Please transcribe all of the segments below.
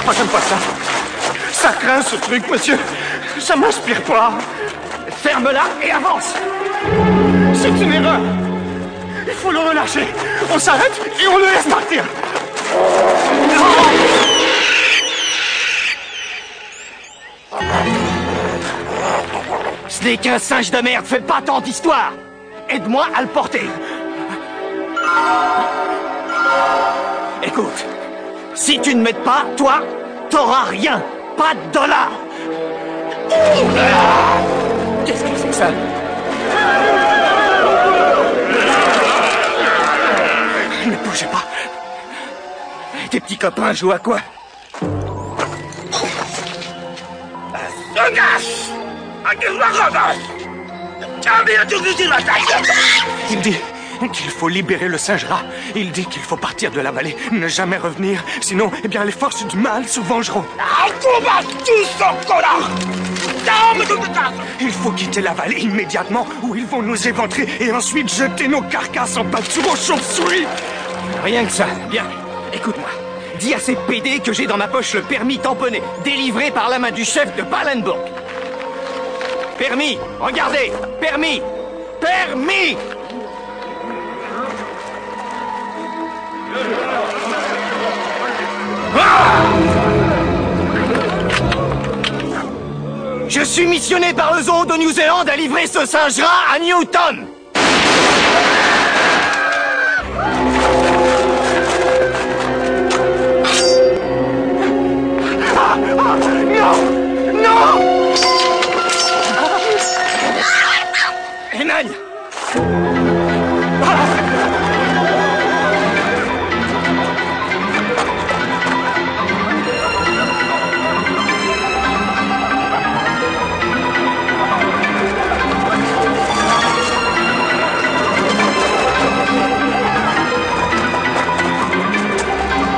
Moi, j'aime pas ça. Ça craint, ce truc, monsieur. Ça m'inspire pas. Ferme-la et avance. C'est une erreur. Il faut le relâcher. On s'arrête et on le laisse partir. Ce n'est qu'un singe de merde. Fais pas tant d'histoire. Aide-moi à le porter. Écoute, si tu ne m'aides pas, toi, t'auras rien. Pas de dollars. Qu'est-ce que c'est que ça? Ne bougez pas. Tes petits copains jouent à quoi? Il dit qu'il faut libérer le singe-rat. Il dit qu'il faut partir de la vallée, ne jamais revenir. Sinon, eh bien, les forces du mal se vengeront. Il faut quitter la vallée immédiatement, ou ils vont nous éventrer et ensuite jeter nos carcasses en pâture aux chauves-souris. Rien que ça. Bien, écoute-moi. Dis à ces PD que j'ai dans ma poche le permis tamponné, délivré par la main du chef de Palenburg. Permis, regardez, permis, permis. Je suis missionné par le zoo de New Zealand à livrer ce singe-rat à Newton. Non! Non! Hénagne!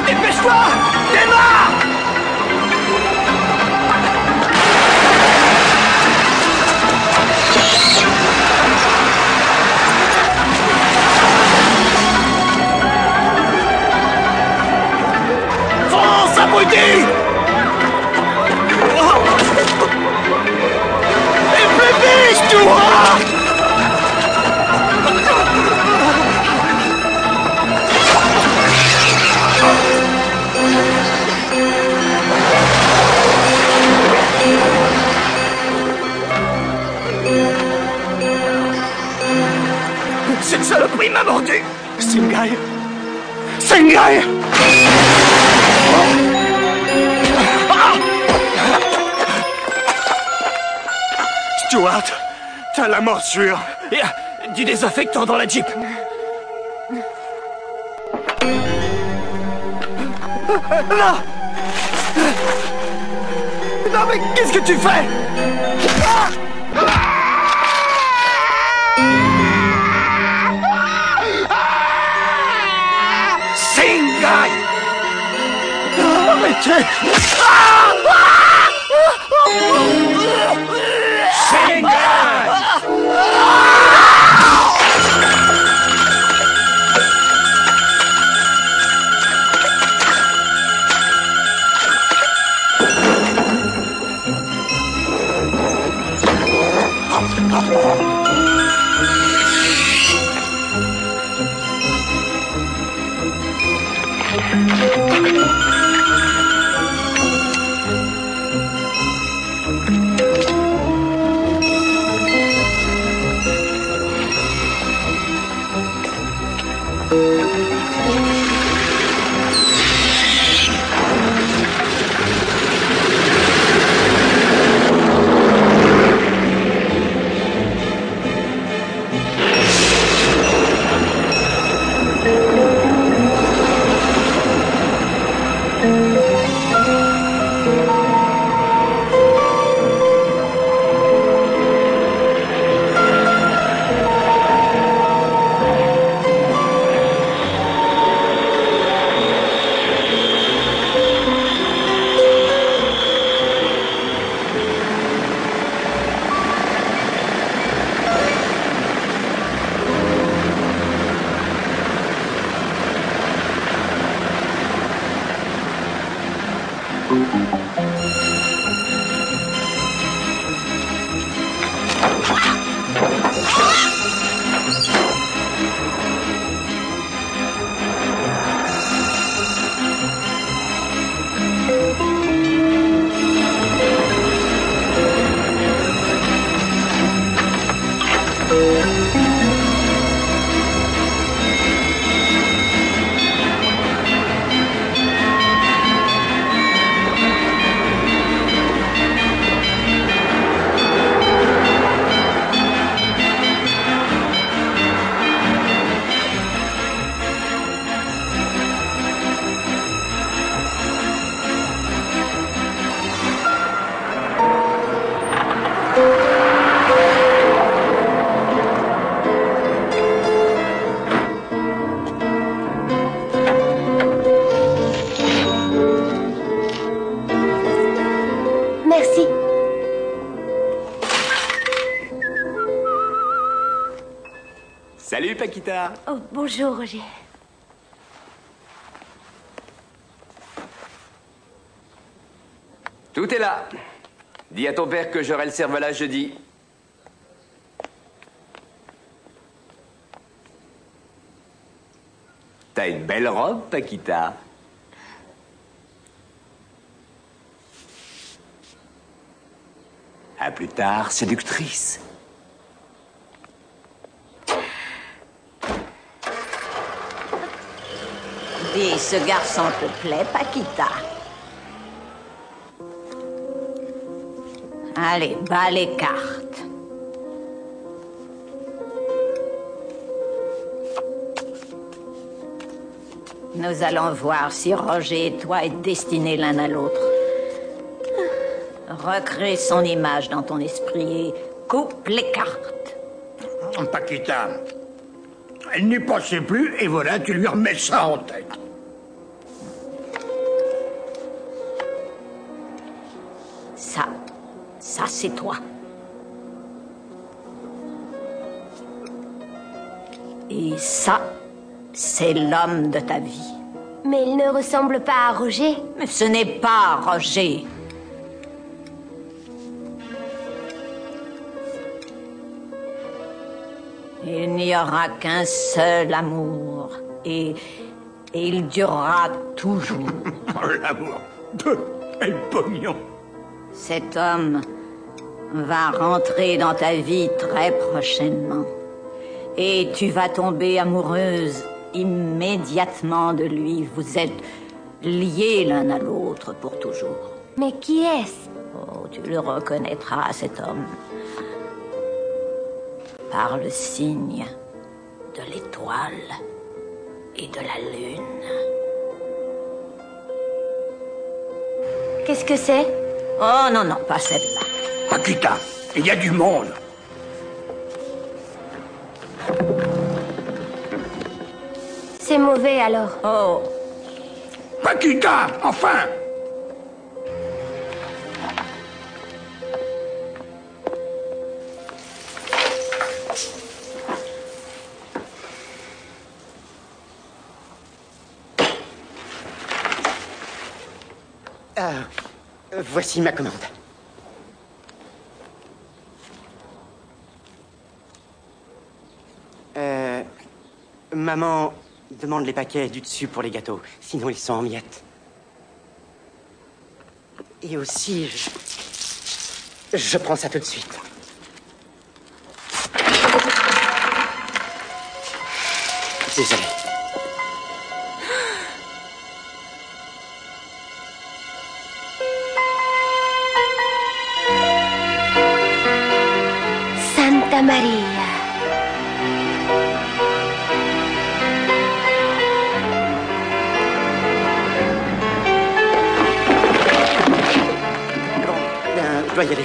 Dépêche-toi! Démarre! Fonce, abruti! Et plus vite, tu vois! Cette saloperie m'a mordu! Singai! Singai! Stuart, t'as la morsure. Et du désinfectant dans la Jeep. Non! Non, mais qu'est-ce que tu fais? Singai! Arrêtez! Singai! Merci. Salut, Paquita. Oh, bonjour, Roger. Tout est là. Dis à ton père que j'aurai le cervelas jeudi. T'as une belle robe, Paquita. À plus tard, séductrice. Dis, ce garçon te plaît, Paquita? Allez, bats les cartes. Nous allons voir si Roger et toi êtes destinés l'un à l'autre. Recrée son image dans ton esprit et coupe les cartes. Paquita, elle n'y pensait plus et voilà, tu lui remets ça en tête. Ça c'est toi. Et ça, c'est l'homme de ta vie. Mais il ne ressemble pas à Roger. Mais ce n'est pas Roger. Il n'y aura qu'un seul amour. Et il durera toujours. Oh, l'amour. Quel pognon. Cet homme va rentrer dans ta vie très prochainement. Et tu vas tomber amoureuse immédiatement de lui. Vous êtes liés l'un à l'autre pour toujours. Mais qui est-ce? Oh, tu le reconnaîtras, cet homme. Par le signe de l'étoile et de la lune. Qu'est-ce que c'est? Oh non, non, pas celle-là. Paquita, il y a du monde. C'est mauvais alors. Oh, Paquita, enfin! Voici ma commande. Maman demande les paquets du dessus pour les gâteaux, sinon ils sont en miettes. Et aussi, je prends ça tout de suite. Désolé. Santa Maria. Je dois y aller.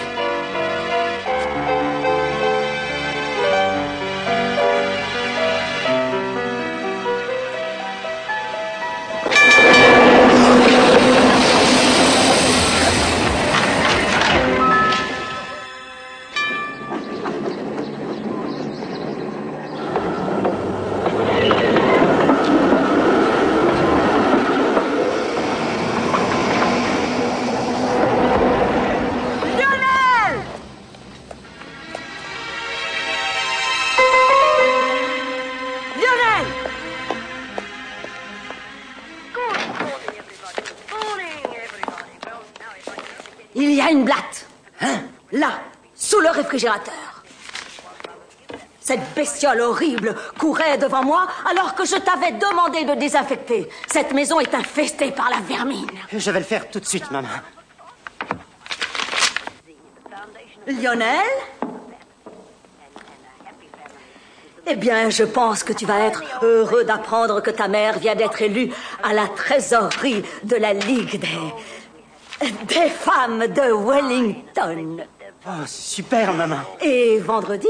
Il y a une blatte. Hein? Là, sous le réfrigérateur. Cette bestiole horrible courait devant moi alors que je t'avais demandé de désinfecter. Cette maison est infestée par la vermine. Je vais le faire tout de suite, maman. Lionel? Eh bien, je pense que tu vas être heureux d'apprendre que ta mère vient d'être élue à la trésorerie de la Ligue des femmes de Wellington. Oh, c'est super, maman. Et vendredi,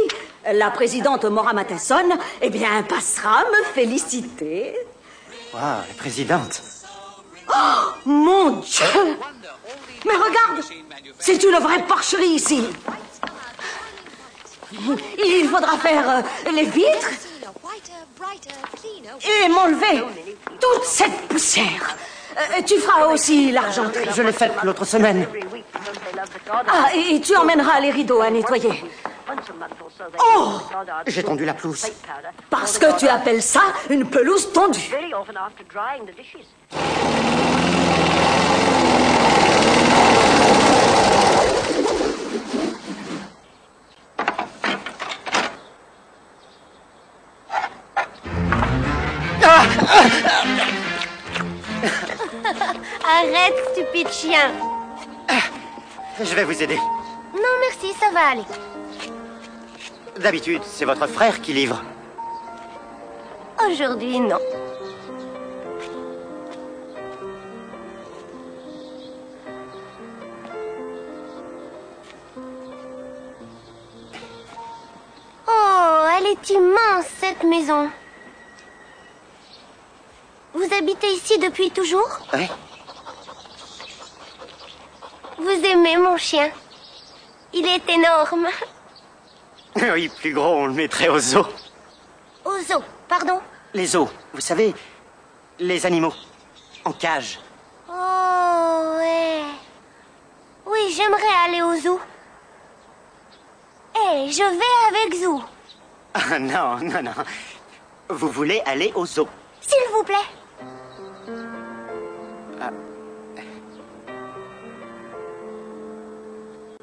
la présidente Maura Matheson, eh bien, passera me féliciter. Wow, la présidente. Oh, mon Dieu! Mais regarde, c'est une vraie porcherie ici. Il faudra faire les vitres et m'enlever toute cette poussière. Tu feras aussi l'argenterie. Je l'ai faite l'autre semaine. Ah, et tu emmèneras les rideaux à nettoyer. Oh! J'ai tondu la pelouse. Parce que tu appelles ça une pelouse tondue. Arrête, stupide chien. Je vais vous aider. Non, merci, ça va aller. D'habitude, c'est votre frère qui livre. Aujourd'hui, non. Oh, elle est immense, cette maison. Vous habitez ici depuis toujours? Oui. Vous aimez mon chien? Il est énorme. Oui, plus gros, on le mettrait aux zoos. Aux zoo, pardon? Les zoos, vous savez, les animaux, en cage. Oh, ouais. Oui, j'aimerais aller au zoo. Hé, je vais avec Zou. Ah, non, non, non. Vous voulez aller au zoo? S'il vous plaît.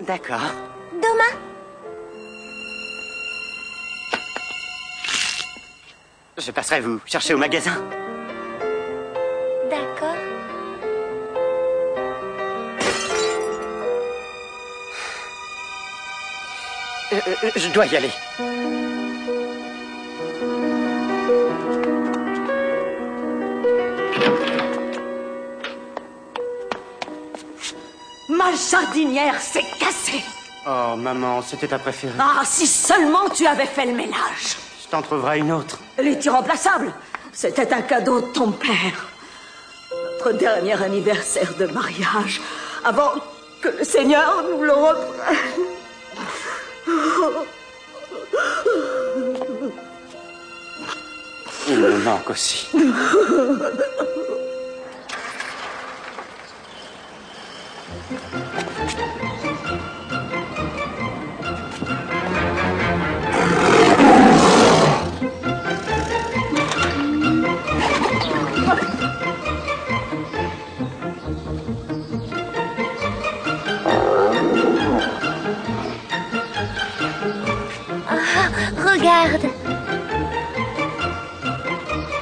D'accord. Demain. Je passerai vous chercher au magasin. D'accord. Je dois y aller. Ma jardinière s'est cassée. Oh, maman, c'était ta préférée. Ah, si seulement tu avais fait le ménage. Je t'en trouverai une autre. Elle est irremplaçable. C'était un cadeau de ton père. Notre dernier anniversaire de mariage, avant que le Seigneur nous le reprenne. Il me manque aussi. Regarde.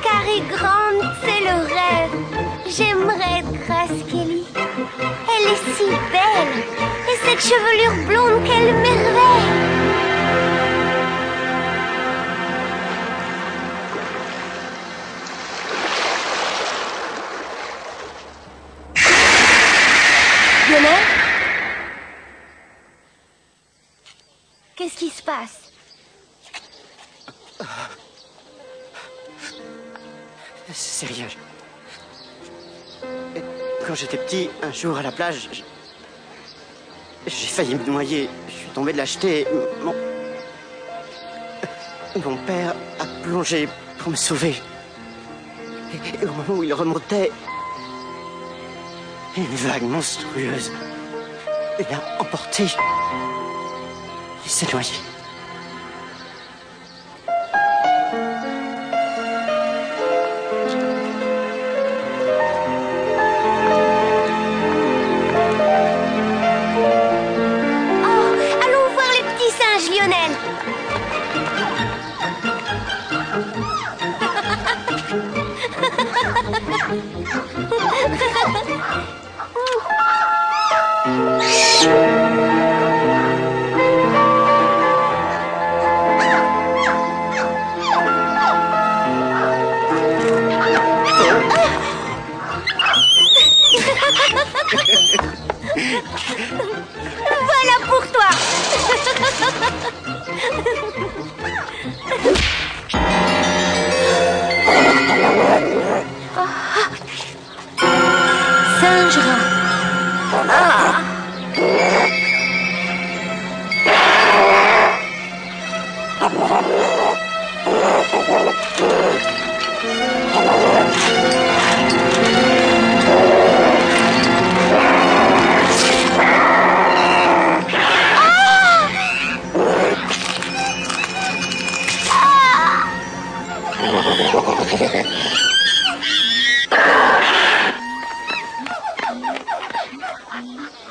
Carrie Grant, c'est le rêve. J'aimerais être Grace Kelly. Elle est si belle. Et cette chevelure blonde, quelle merveille. Lionel? Qu'est-ce qui se passe? C'est sérieux. Quand j'étais petit, un jour à la plage, j'ai failli me noyer. Je suis tombé de l'acheter. Mon père a plongé pour me sauver. Et au moment où il remontait, une vague monstrueuse l'a emporté. Il s'est noyé. Voilà pour toi. Singe-rat.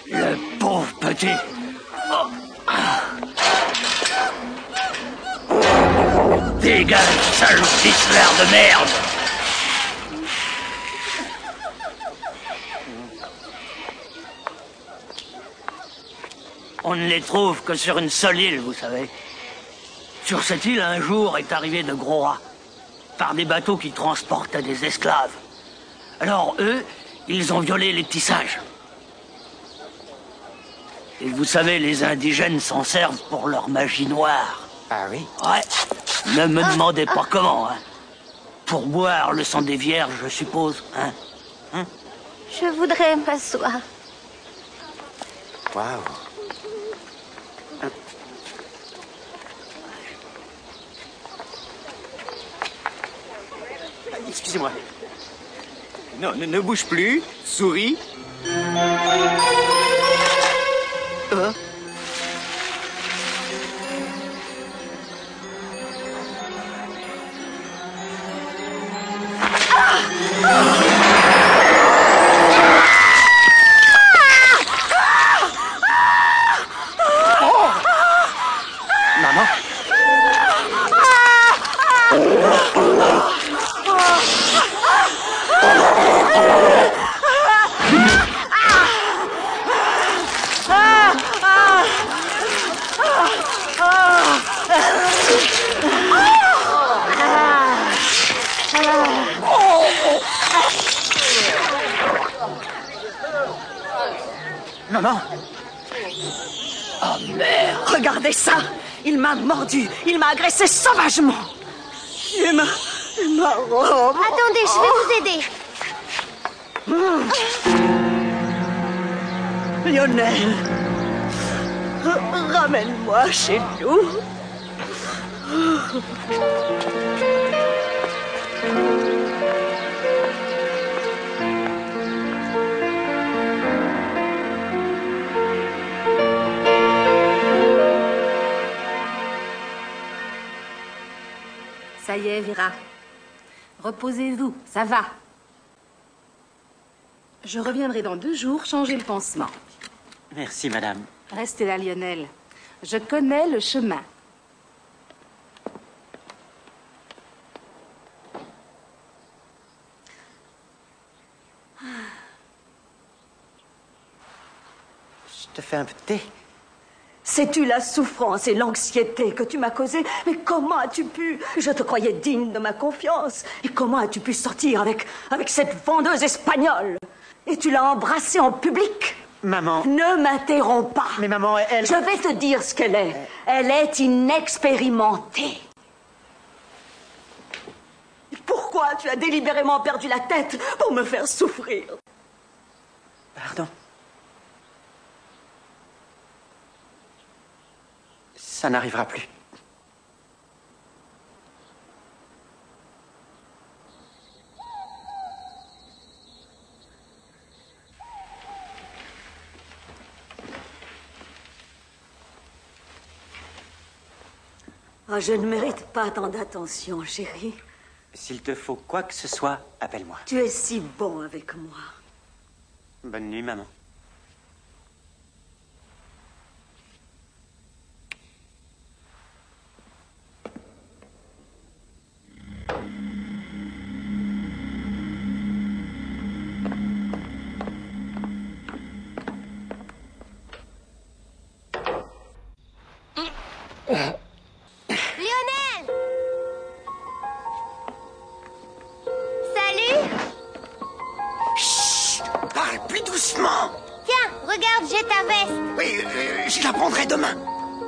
Le pauvre petit. Dégage, sale ficelard de merde. On ne les trouve que sur une seule île, vous savez. Sur cette île, un jour, est arrivé de gros rats, par des bateaux qui transportaient des esclaves. Alors, eux, ils ont violé les petits sages. Et vous savez, les indigènes s'en servent pour leur magie noire. Ah oui? Ouais, ne me demandez pas comment, hein. Pour boire le sang des vierges, je suppose, hein. Je voudrais m'asseoir. Waouh. Excusez-moi. Non, ne bouge plus. Souris. Maman? Maman? Oh merde! Regardez ça! Il m'a mordu! Il m'a agressé sauvagement! Et ma robe! Attendez, je vais vous aider. Lionel! Ramène-moi chez nous! Ça y est, Vera. Reposez-vous, ça va. Je reviendrai dans 2 jours changer le pansement. Merci, madame. Restez là, Lionel. Je connais le chemin. Je te fais un peu de thé. Sais-tu la souffrance et l'anxiété que tu m'as causée? Mais comment as-tu pu? Je te croyais digne de ma confiance. Et comment as-tu pu sortir avec cette vendeuse espagnole? Et tu l'as embrassée en public? Maman... Ne m'interromps pas. Mais maman, elle... Je vais te dire ce qu'elle est. Elle est inexpérimentée. Pourquoi tu as délibérément perdu la tête pour me faire souffrir? Pardon. Ça n'arrivera plus. Oh, je ne mérite pas tant d'attention, chérie. S'il te faut quoi que ce soit, appelle-moi. Tu es si bon avec moi. Bonne nuit, maman. doucement. Tiens, regarde, j'ai ta veste. Oui, je la prendrai demain.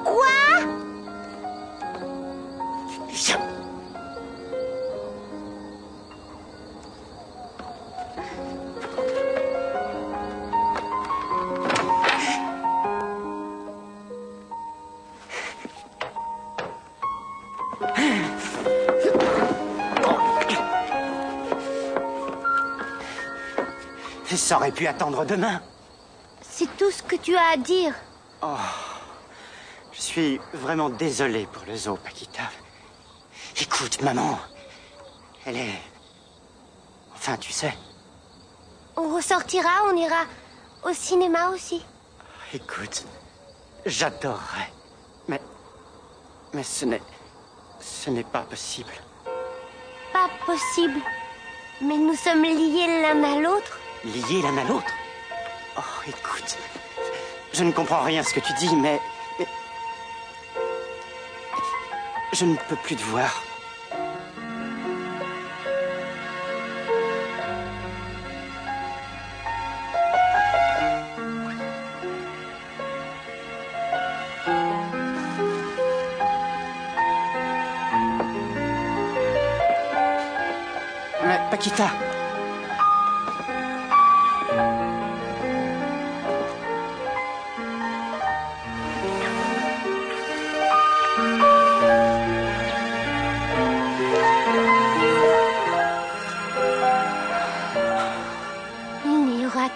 Quoi? Viens. Ça aurait pu attendre demain. C'est tout ce que tu as à dire. Oh, je suis vraiment désolé pour le zoo, Paquita. Écoute, maman, elle est... Enfin, tu sais. On ressortira, on ira au cinéma aussi. Écoute, j'adorerais. Mais ce n'est pas possible. Pas possible. Mais nous sommes liés l'un à l'autre. Liés l'un à l'autre? Oh, écoute, je ne comprends rien à ce que tu dis, mais... Je ne peux plus te voir. Mais, Paquita...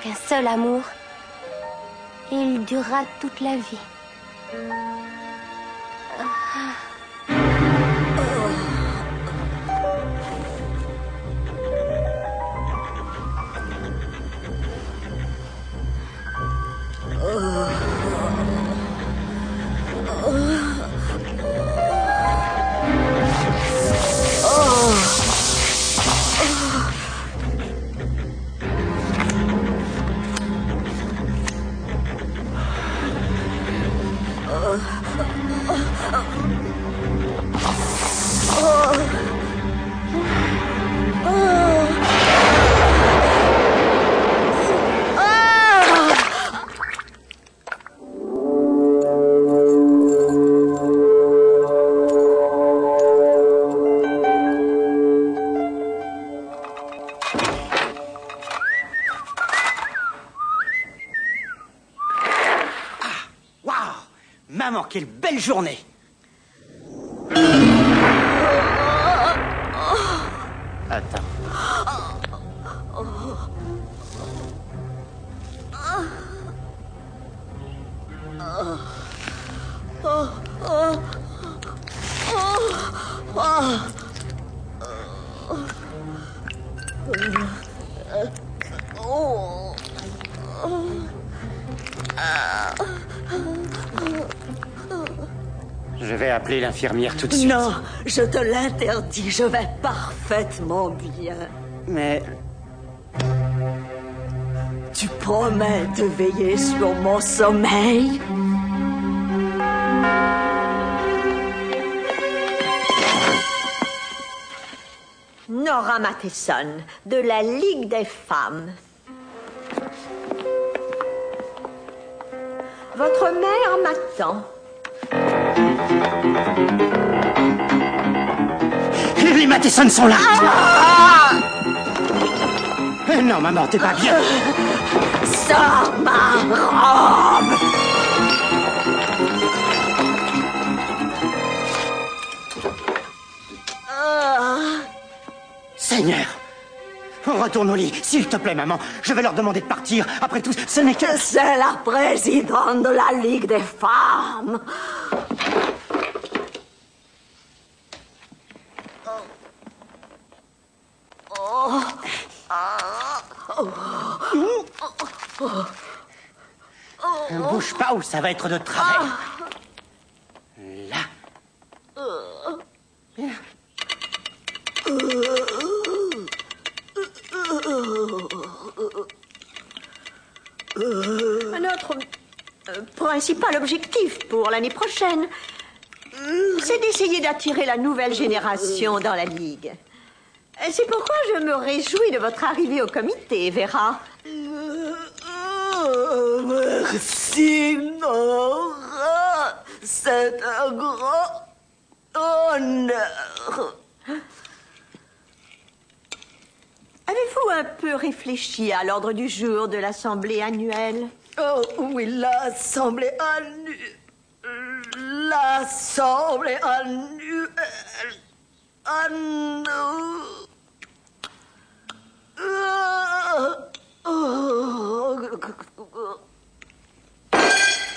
Qu'un seul amour, et il durera toute la vie. Maman, quelle belle journée! Attends. Je vais appeler l'infirmière tout de suite. Non, je te l'interdis, je vais parfaitement bien. Mais... Tu promets de veiller sur mon sommeil? Nora Matheson, de la Ligue des femmes. Votre mère m'attend. Les Matheson sont là. Ah! Non, maman, t'es pas bien. Sors ma robe. Seigneur, retourne au lit, s'il te plaît, maman. Je vais leur demander de partir. Après tout, ce n'est que... C'est la présidente de la Ligue des femmes. Ne bouge pas ou ça va être de travers. Là. Bien. Notre principal objectif pour l'année prochaine, c'est d'essayer d'attirer la nouvelle génération dans la Ligue. C'est pourquoi je me réjouis de votre arrivée au comité, Vera. Signora, c'est un grand honneur. Avez-vous un peu réfléchi à l'ordre du jour de l'Assemblée annuelle? Oh oui, l'Assemblée annuelle. L'Assemblée annuelle.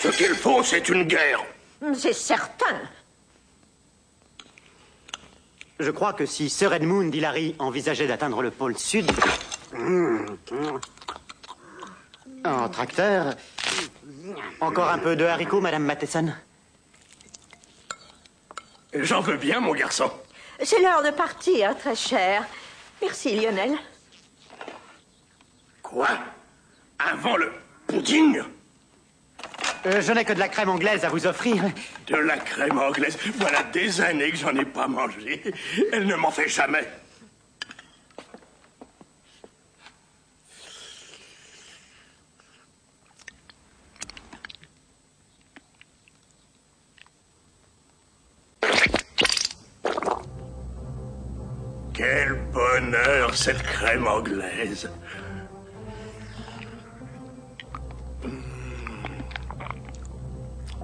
Ce qu'il faut, c'est une guerre. C'est certain. Je crois que si Sir Edmund Hillary envisageait d'atteindre le pôle sud... En tracteur... Encore un peu de haricots, Madame Matheson? J'en veux bien, mon garçon. C'est l'heure de partir, très cher. Merci, Lionel. Quoi? Avant le pudding? Je n'ai que de la crème anglaise à vous offrir. De la crème anglaise? Voilà des années que j'en ai pas mangé. Elle ne m'en fait jamais. Quel bonheur, cette crème anglaise.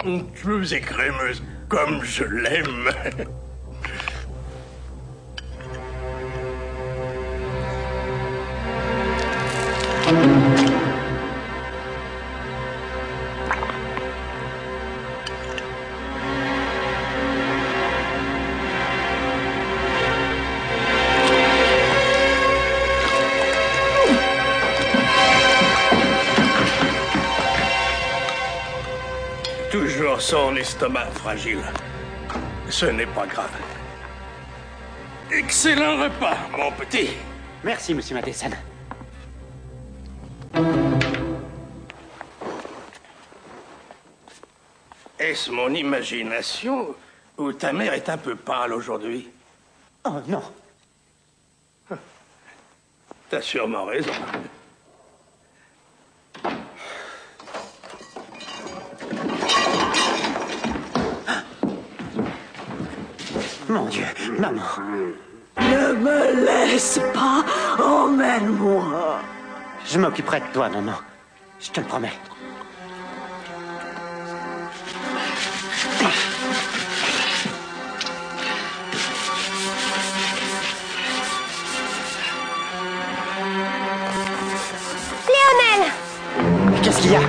Onctueuse et crémeuse, comme je l'aime. Toujours son estomac fragile. Ce n'est pas grave. Excellent repas, mon petit. Merci, Monsieur Matheson. Est-ce mon imagination ou ta mère est un peu pâle aujourd'hui? Oh, non. T'as sûrement raison. Mon Dieu, maman. Ne me laisse pas, emmène-moi. Je m'occuperai de toi, maman. Je te le promets. Lionel! Qu'est-ce qu'il y a?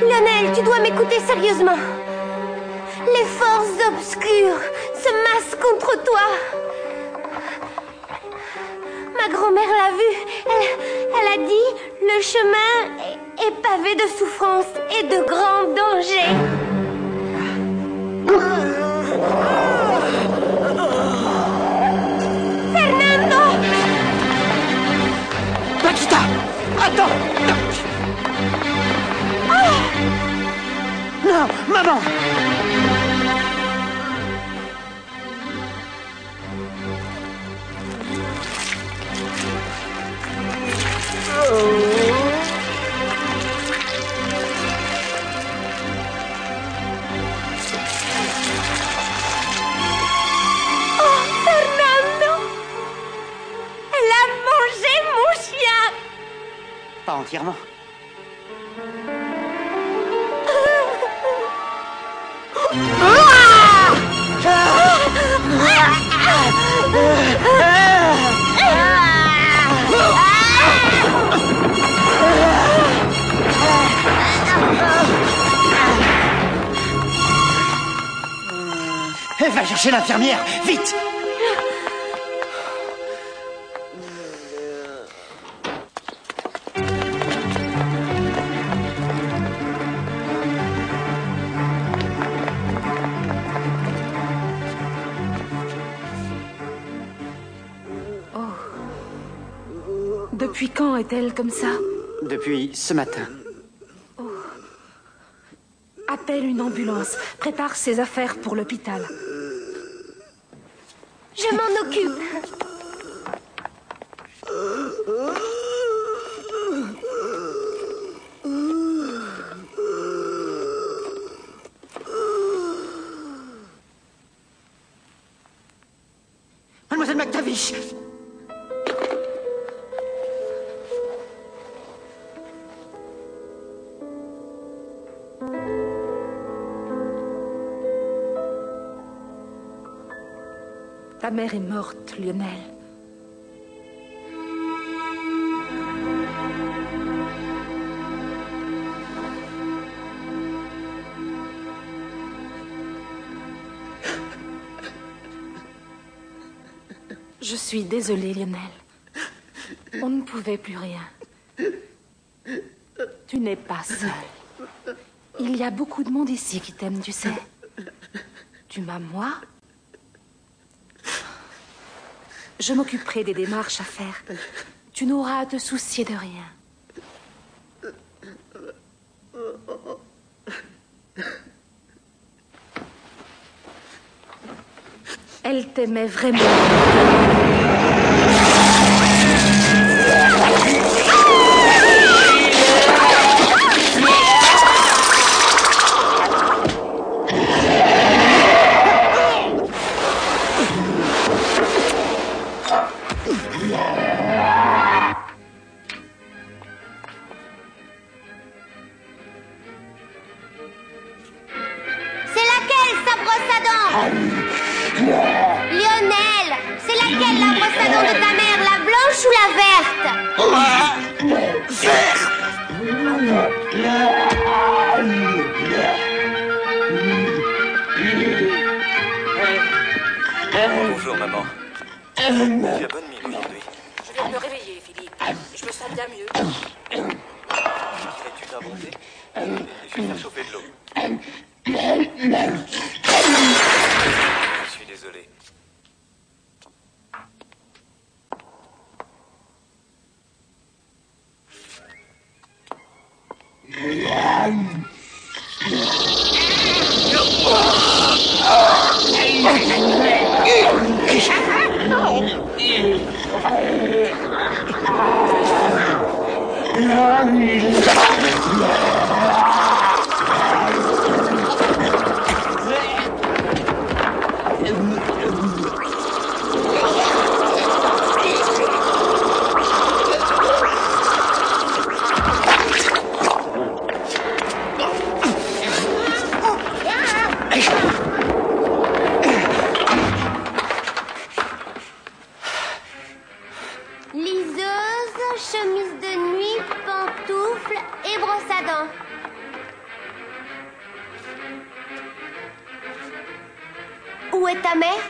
Lionel, tu dois m'écouter sérieusement. Les forces obscures se massent contre toi. Ma grand-mère l'a vu. Elle a dit, le chemin est pavé de souffrances et de grands dangers. Fernando! Paquita! Attends! Non, maman! Oh, Fernando! Elle a mangé mon chien! Pas entièrement. Va chercher l'infirmière, vite! Depuis quand est-elle comme ça? Depuis ce matin. Appelle une ambulance. Prépare ses affaires pour l'hôpital. Je m'en occupe. Ta mère est morte, Lionel. Je suis désolée, Lionel. On ne pouvait plus rien. Tu n'es pas seul. Il y a beaucoup de monde ici qui t'aime, tu sais. Tu m'as, moi. Je m'occuperai des démarches à faire. Tu n'auras à te soucier de rien. Elle t'aimait vraiment. Lionel, c'est laquelle la brosse à dents de ta mère, la blanche ou la verte? Bonjour, maman. Tu as bonne mine aujourd'hui. Je viens de me réveiller, Philippe. Je me sens bien mieux. Qu'as-tu inventé? Je vais faire chauffer de l'eau. Je suis désolé. Liseuse, chemise de nuit, pantoufles et brosse à dents. Où est ta mère?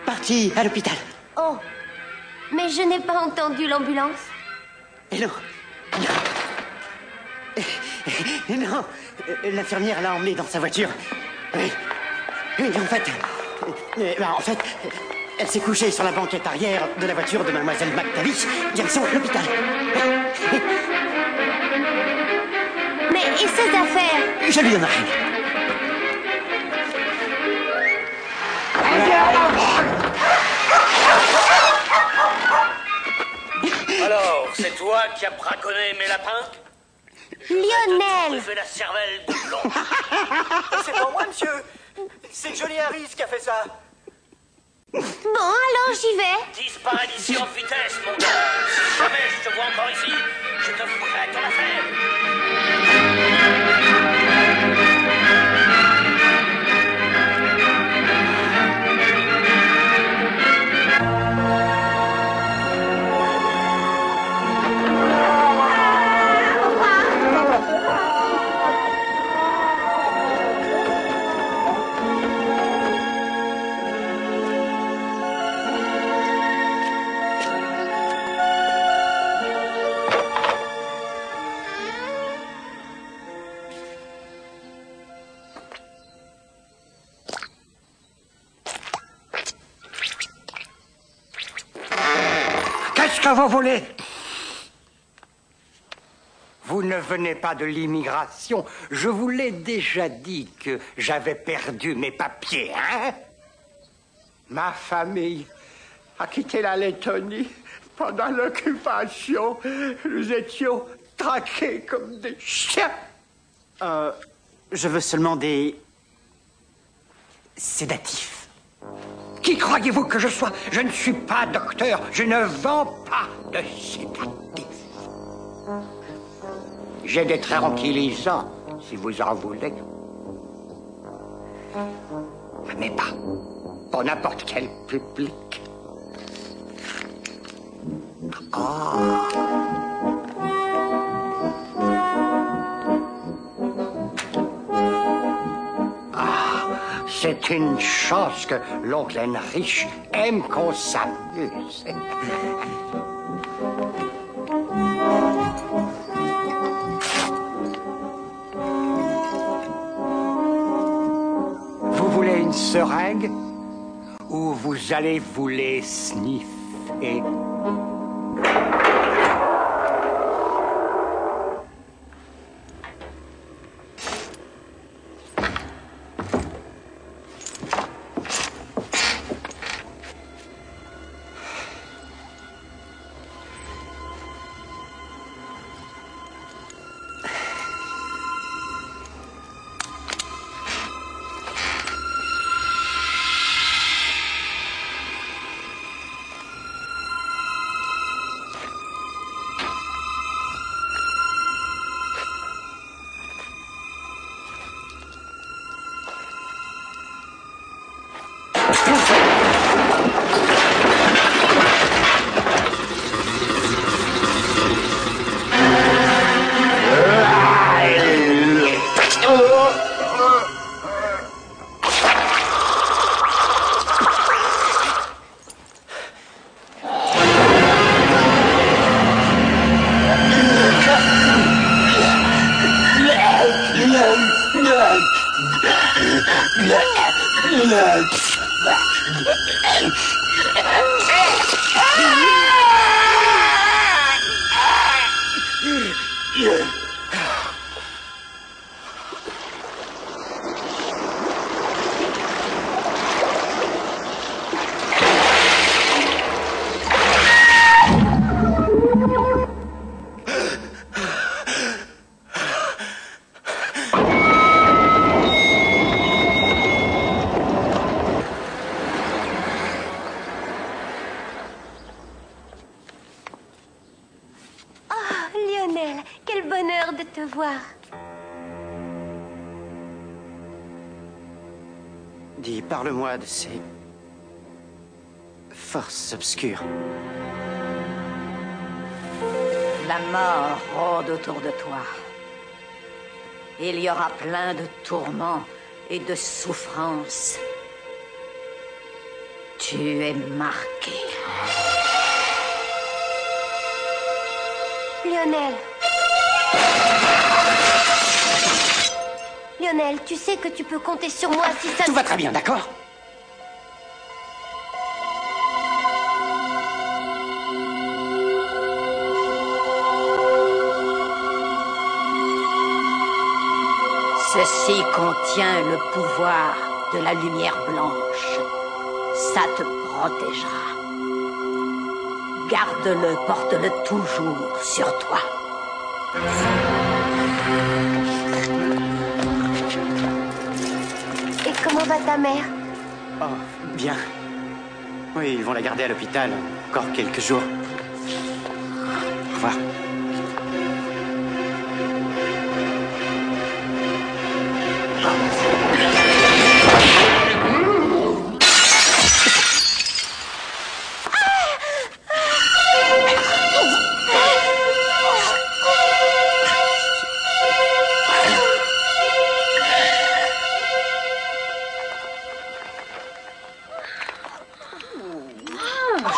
Parti à l'hôpital. Oh, mais je n'ai pas entendu l'ambulance. Et non. Non. L'infirmière l'a emmenée dans sa voiture. Oui. Oui, en fait, elle s'est couchée sur la banquette arrière de la voiture de mademoiselle McTavish, direction l'hôpital. Mais et ses affaires? Je lui donnerai. Alors, c'est toi qui as braconné mes lapins? Lionel! Tu fais la cervelle de plomb. C'est pas moi, monsieur. C'est Johnny Harris qui a fait ça. Bon, alors j'y vais. Disparais d'ici en vitesse, mon gars. Si jamais je te vois encore ici, je te ferai ton affaire. Qu'est-ce que vous voulez? Vous ne venez pas de l'immigration. Je vous l'ai déjà dit que j'avais perdu mes papiers, hein? Ma famille a quitté la Lettonie pendant l'occupation. Nous étions traqués comme des chiens. Je veux seulement des sédatifs. Qui croyez-vous que je sois? Je ne suis pas docteur. Je ne vends pas de sédatifs. J'ai des tranquillisants, si vous en voulez. Mais pas pour n'importe quel public. Ah. C'est une chance que l'oncle Henrich aime qu'on s'amuse. Vous voulez une seringue ou vous allez vous les sniffer? Dis, parle-moi de ces forces obscures. La mort rôde autour de toi. Il y aura plein de tourments et de souffrances. Tu es marqué. Lionel. Lionel, tu sais que tu peux compter sur moi si ça... Tout va très bien, d'accord? Ceci contient le pouvoir de la lumière blanche. Ça te protégera. Garde-le, porte-le toujours sur toi. Et comment va ta mère? Oh, bien. Oui, ils vont la garder à l'hôpital encore quelques jours. Au revoir.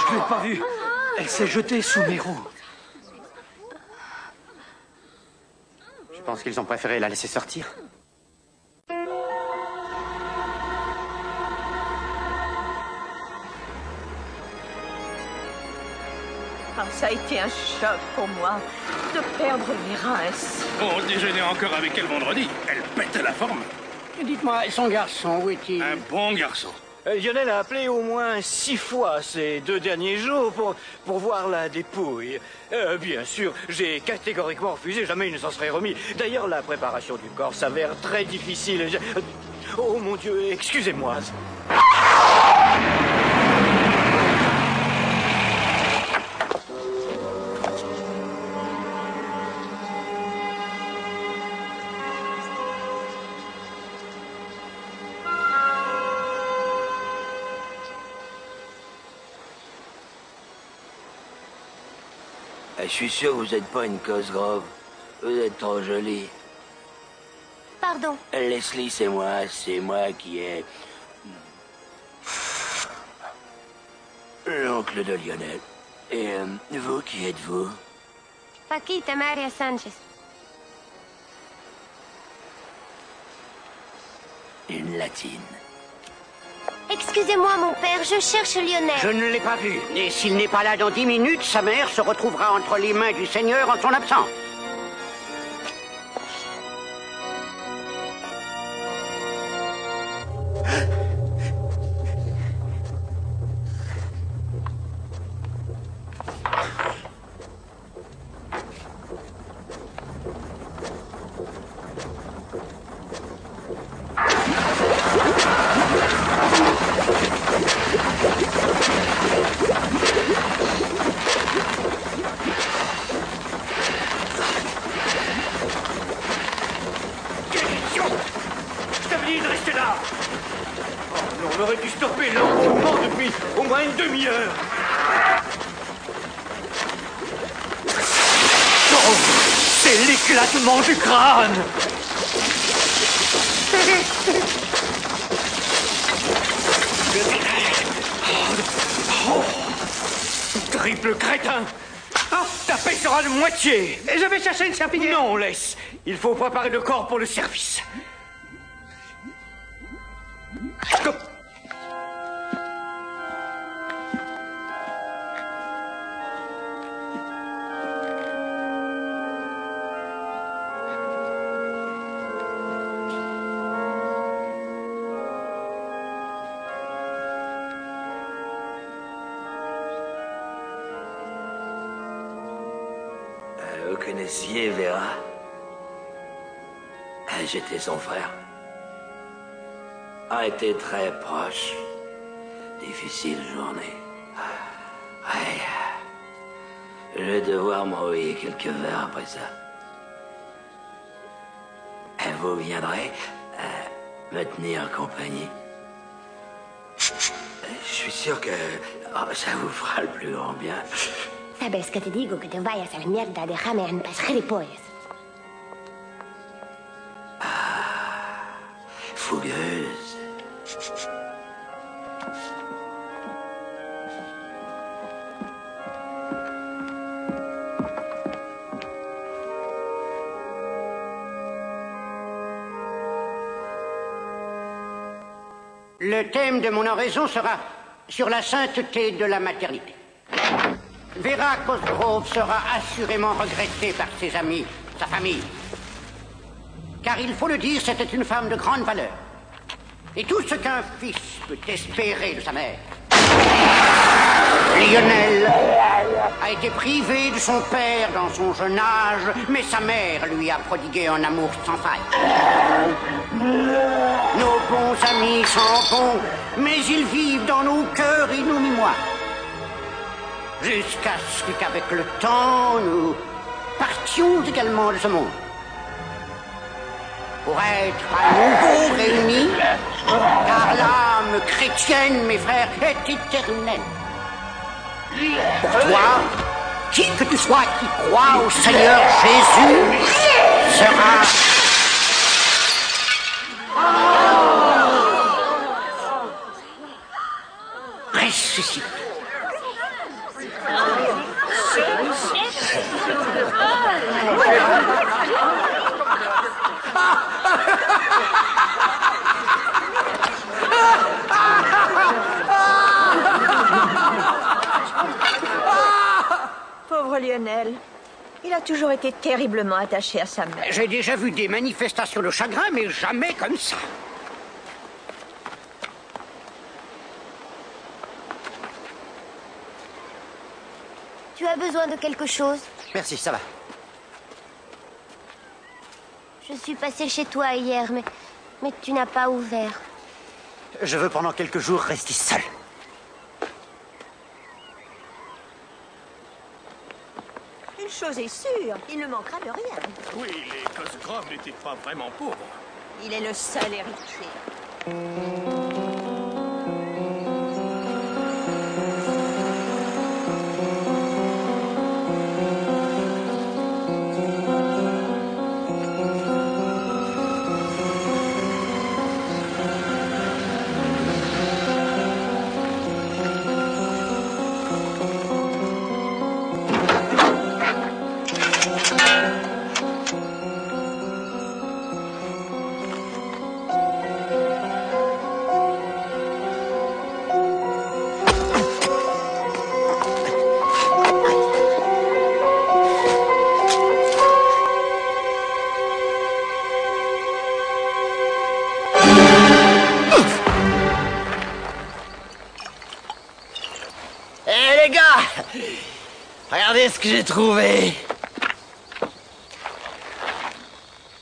Je l'ai pas vue. Elle s'est jetée sous mes roues. Je pense qu'ils ont préféré la laisser sortir. Ah, ça a été un choc pour moi de perdre les Reims. On déjeunait encore avec elle vendredi. Elle pète la forme. Dites-moi, son garçon, où est-il? Un bon garçon. Lionel a appelé au moins 6 fois ces 2 derniers jours pour voir la dépouille. Bien sûr, j'ai catégoriquement refusé, jamais il ne s'en serait remis. D'ailleurs, la préparation du corps s'avère très difficile. Oh mon Dieu, excusez-moi. Je suis sûr que vous n'êtes pas une Cosgrove. Vous êtes trop jolie. Pardon. Leslie, c'est moi qui ai... l'oncle de Lionel. Et vous, qui êtes-vous? Paquita Maria Sanchez. Une latine. Excusez-moi, mon père, je cherche Lionel. Je ne l'ai pas vu. Et s'il n'est pas là dans 10 minutes, sa mère se retrouvera entre les mains du Seigneur en son absence. L'éclatement du crâne. Triple crétin. Ta paix sera de moitié. Et je vais chercher une serpillière. Non, laisse. Il faut préparer le corps pour le service. Vous connaissiez Vera? J'étais son frère. On était très proches. Difficile journée. Ouais. Je vais devoir m'envoyer quelques verres après ça. Vous viendrez me tenir compagnie. Je suis sûr que ça vous fera le plus grand bien. ¿Sabes que te digo que te vayas a la mierda? Déjame en paz, gilipollas. Fougueuse. Le thème de mon oraison sera sur la sainteté de la maternité. Vera Cosgrove sera assurément regrettée par ses amis, sa famille. Car il faut le dire, c'était une femme de grande valeur. Et tout ce qu'un fils peut espérer de sa mère. Lionel a été privé de son père dans son jeune âge, mais sa mère lui a prodigué un amour sans faille. Nos bons amis s'en vont, mais ils vivent dans nos cœurs et nos mémoires. Jusqu'à ce qu'avec le temps, nous partions également de ce monde. Pour être à nouveau réunis, car l'âme chrétienne, mes frères, est éternelle. Pour toi, qui que tu sois qui croit au Seigneur Jésus, sera ressuscité. Pauvre Lionel. Il a toujours été terriblement attaché à sa mère. J'ai déjà vu des manifestations de chagrin, mais jamais comme ça. Tu as besoin de quelque chose? Merci, ça va. Je suis passée chez toi hier, mais tu n'as pas ouvert. Je veux pendant quelques jours rester seul. Une chose est sûre, il ne manquera de rien. Oui, les Cosgrove n'étaient pas vraiment pauvres. Il est le seul héritier. ce que j'ai trouvé.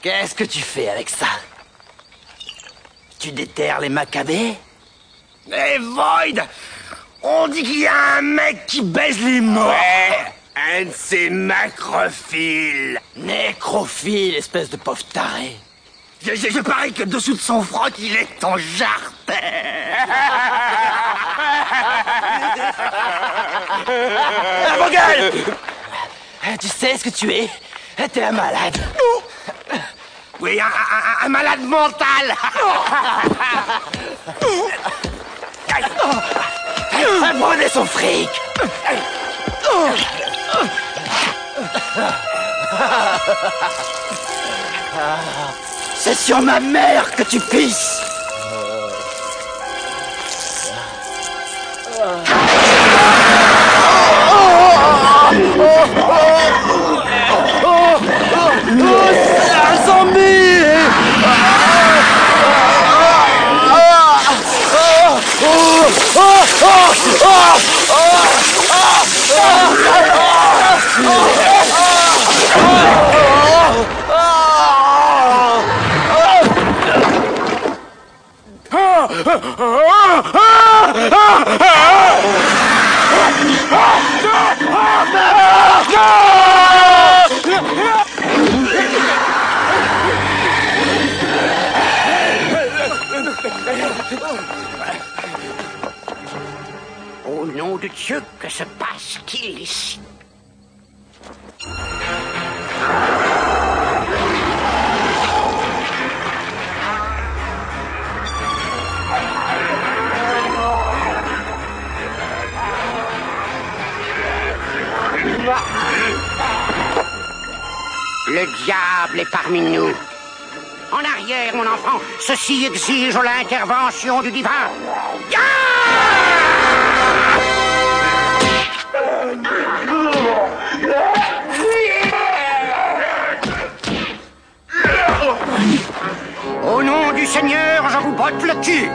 Qu'est-ce que tu fais avec ça? Tu déterres les Maccabées? Eh, Void! On dit qu'il y a un mec qui baise les morts! Ouais, un de ces macrophiles. Nécrophile, espèce de pauvre taré. Je parie que dessous de son froc, il est en jarret. Ah, vos gueules! Tu sais ce que tu es? T'es un malade. Oui, un malade mental. Prenez son fric. C'est sur ma mère que tu pisses. Un zombie! Au nom de Dieu, que se passe-t-il ici? Le diable est parmi nous. En arrière, mon enfant, ceci exige l'intervention du divin. Au nom du Seigneur, je vous botte le cul.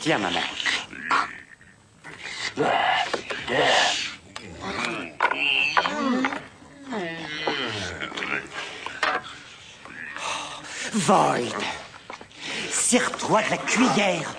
Tiens, maman. Void, sers-toi de la cuillère.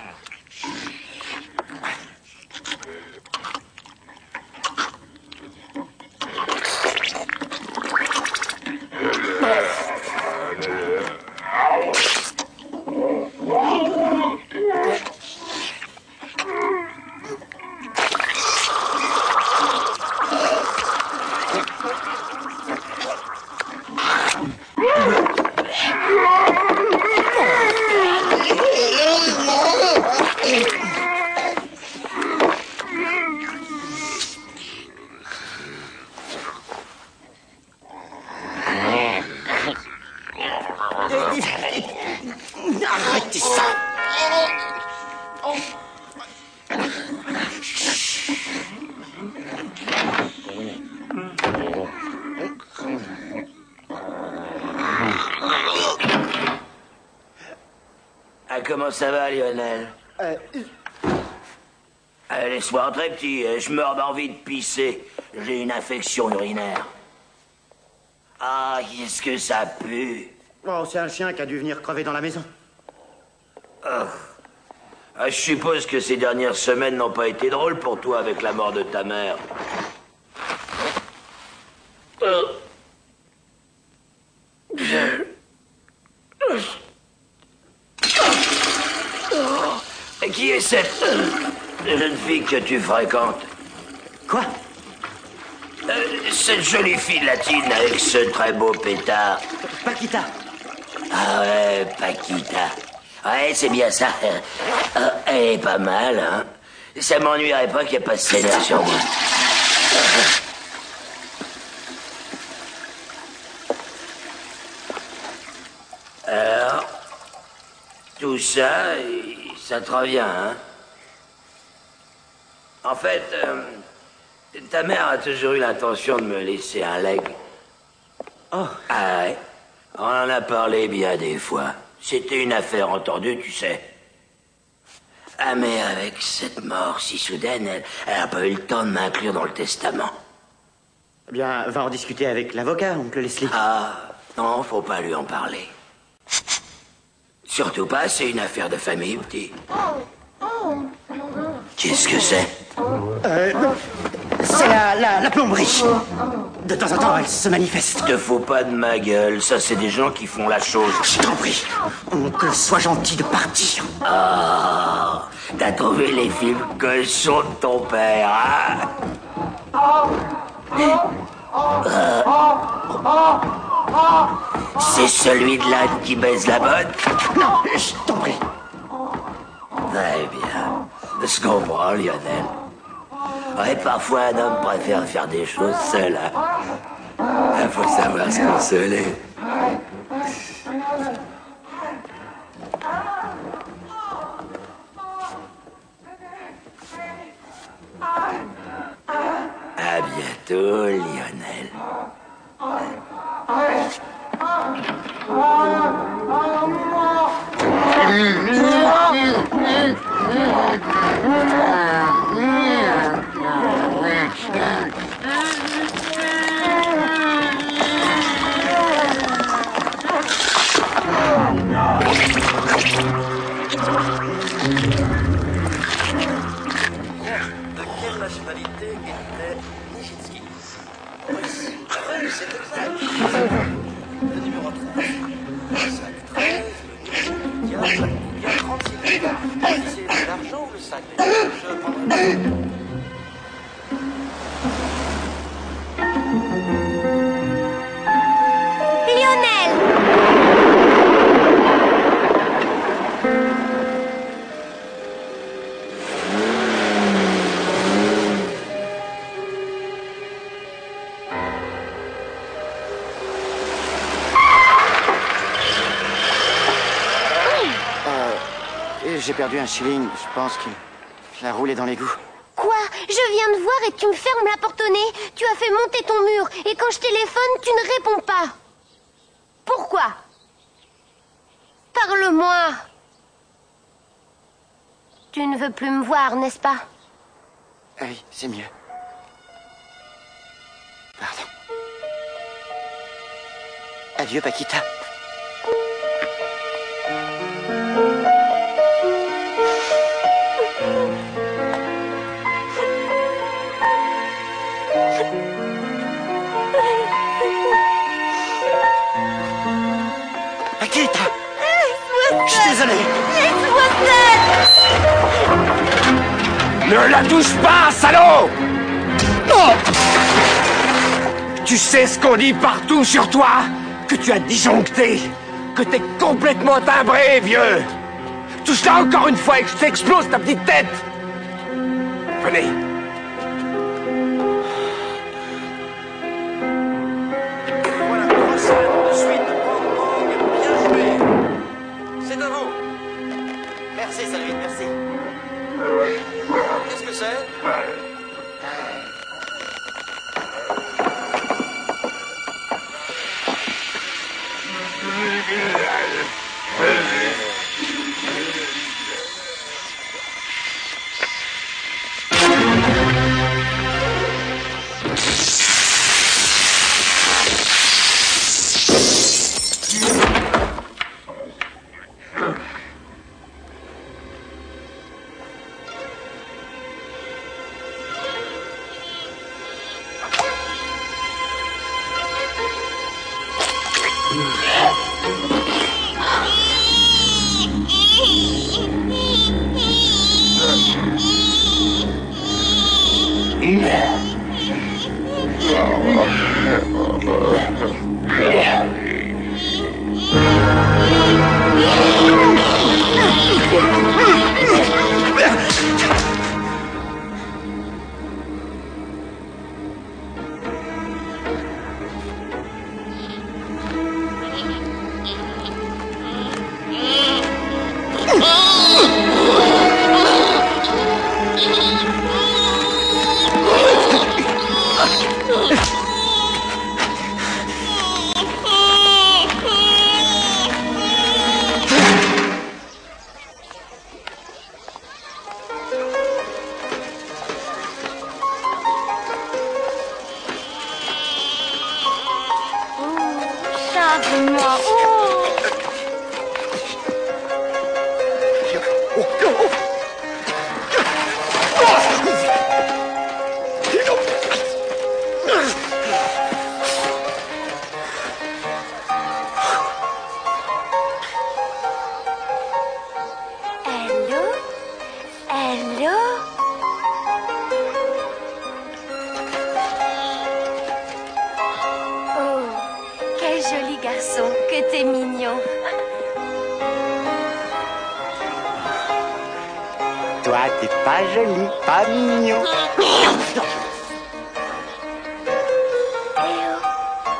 comment ça va, Lionel? Laisse-moi entrer, petit. Je meurs d'envie de pisser. J'ai une infection urinaire. Ah, qu'est-ce que ça pue? Oh, c'est un chien qui a dû venir crever dans la maison. Ah, je suppose que ces dernières semaines n'ont pas été drôles pour toi avec la mort de ta mère. Qui est cette jeune fille que tu fréquentes? Quoi? Cette jolie fille latine avec ce très beau pétard. Paquita. Ah ouais, Paquita. Ouais, c'est bien ça. Elle est pas mal, hein. Ça m'ennuierait pas qu'elle passe ses nerfs sur moi. Alors, tout ça, ça te revient, hein? En fait, ta mère a toujours eu l'intention de me laisser un legs. Oh. Ah ouais, on en a parlé bien des fois. C'était une affaire entendue, tu sais. Ah mais avec cette mort si soudaine, elle a pas eu le temps de m'inclure dans le testament. Eh bien, va en discuter avec l'avocat, oncle Leslie. Ah, non, faut pas lui en parler. Surtout pas, c'est une affaire de famille, petit. Qu'est-ce que c'est? C'est la plomberie. De temps en temps, elle se manifeste. Te fous pas de ma gueule, ça c'est des gens qui font la chose. Je t'en prie, oncle, sois gentil de partir. Ah, t'as trouvé les films cochons de ton père, hein? C'est celui de l'âne qui baise la bonne? Non, je t'en prie. Très bien. Je comprends, Lionel. Ouais, parfois un homme préfère faire des choses seul, hein. Il faut savoir se consoler. À bientôt, Lionel. De quelle nationalité était Nijinsky? Oui, c'est exact. Le numéro 13. 5, 13, le diable, il y a 36 000. C'est l'argent ou le sac? Je prendrai. Lionel! J'ai perdu un shilling. Je pense qu'il a roulé dans l'égout. Quoi? Je viens de voir et tu me fermes la porte au nez. Tu as fait monter ton mur et quand je téléphone, tu ne réponds pas. Pourquoi? Parle-moi. Tu ne veux plus me voir, n'est-ce pas? Oui, c'est mieux. Pardon. Adieu, Paquita. Paquita! Je suis désolé. Laisse-moi seule! Ne la touche pas, salaud! Oh! Tu sais ce qu'on dit partout sur toi? Que tu as disjoncté? Que t'es complètement timbré, vieux! Touche-la encore une fois et que je t'explose ta petite tête! Venez! Voilà, 3 semaines de suite. Bien joué. C'est à vous. Merci, Salvin, merci. Qu'est-ce que c'est? Toi, t'es pas joli, pas mignon.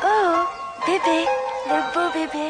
Oh, bébé, le beau bébé.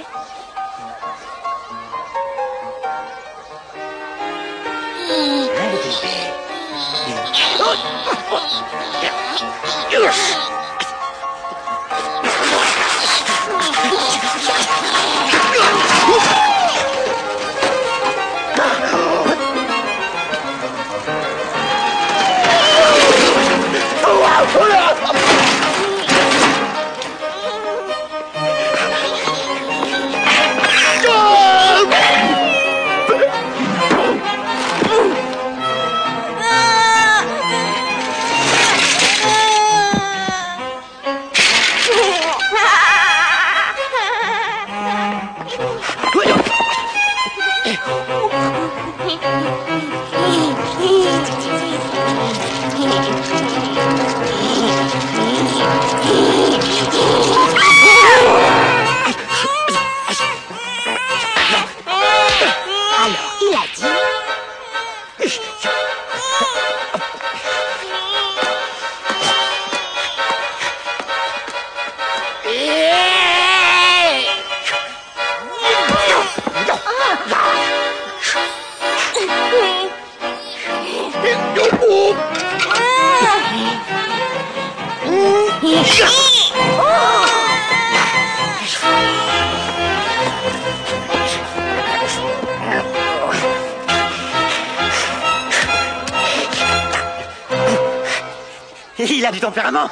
Il a du tempérament.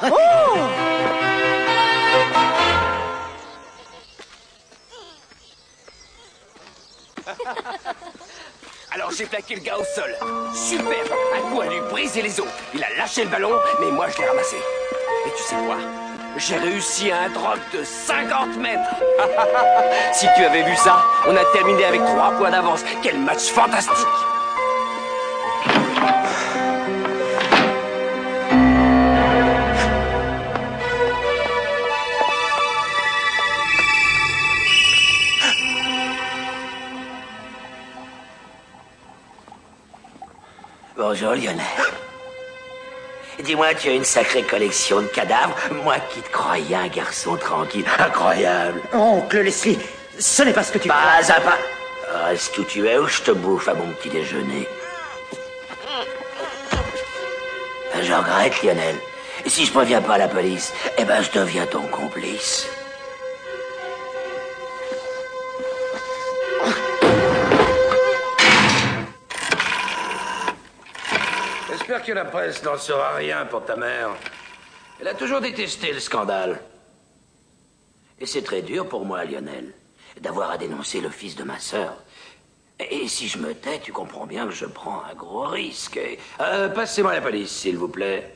Alors j'ai plaqué le gars au sol. Super. Un coup à lui briser les os. Il a lâché le ballon, mais moi je l'ai ramassé. Et tu sais quoi? J'ai réussi à un drop de 50 mètres. Si tu avais vu ça, on a terminé avec 3 points d'avance. Quel match fantastique! Bonjour Lionel. Dis-moi, tu as une sacrée collection de cadavres. Moi qui te croyais un garçon tranquille. Incroyable. Oncle Leslie, ce n'est pas ce que tu crois. Pas à pas. Reste où tu es ou je te bouffe à mon petit déjeuner. Je regrette, Lionel. Si je préviens pas la police, eh ben je deviens ton complice. J'espère que la presse n'en saura rien pour ta mère. Elle a toujours détesté le scandale. Et c'est très dur pour moi, Lionel, d'avoir à dénoncer le fils de ma sœur. Et si je me tais, tu comprends bien que je prends un gros risque. Passez-moi la police, s'il vous plaît.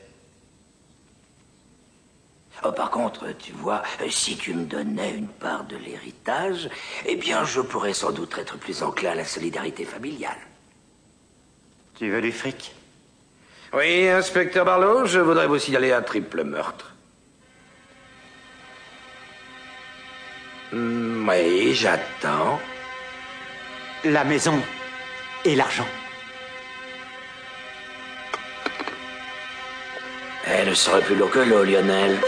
Oh, par contre, tu vois, si tu me donnais une part de l'héritage, eh bien, je pourrais sans doute être plus enclin à la solidarité familiale. Tu veux du fric? Oui, inspecteur Barlow, je voudrais vous signaler un triple meurtre. Oui, j'attends. La maison et l'argent. Elle serait plus lourd que l'eau, Lionel.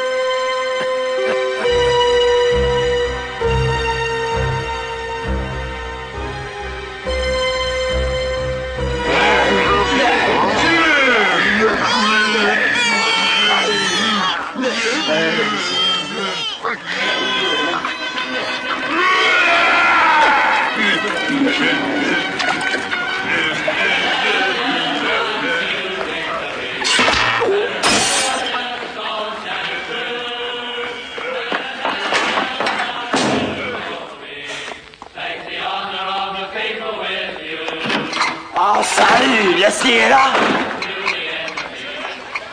Oh, salut, Leslie est là.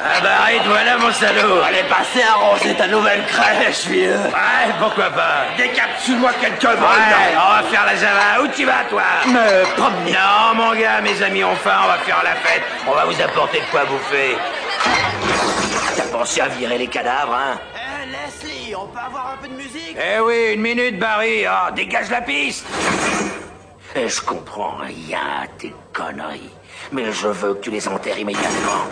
Ah bah arrête, voilà mon salaud. Allez, passer arroser ta nouvelle crèche, vieux. Ouais, pourquoi pas. Décapsule-moi quelques balles. Ouais, on va faire la Java. Où tu vas, toi? Me promener. Non, mon gars, mes amis ont faim, on va faire la fête. On va vous apporter de quoi bouffer. T'as pensé à virer les cadavres, hein? Leslie, on peut avoir un peu de musique? Eh oui, 1 minute, Barry. Oh, dégage la piste. Et je comprends rien à tes conneries. Mais je veux que tu les enterres immédiatement.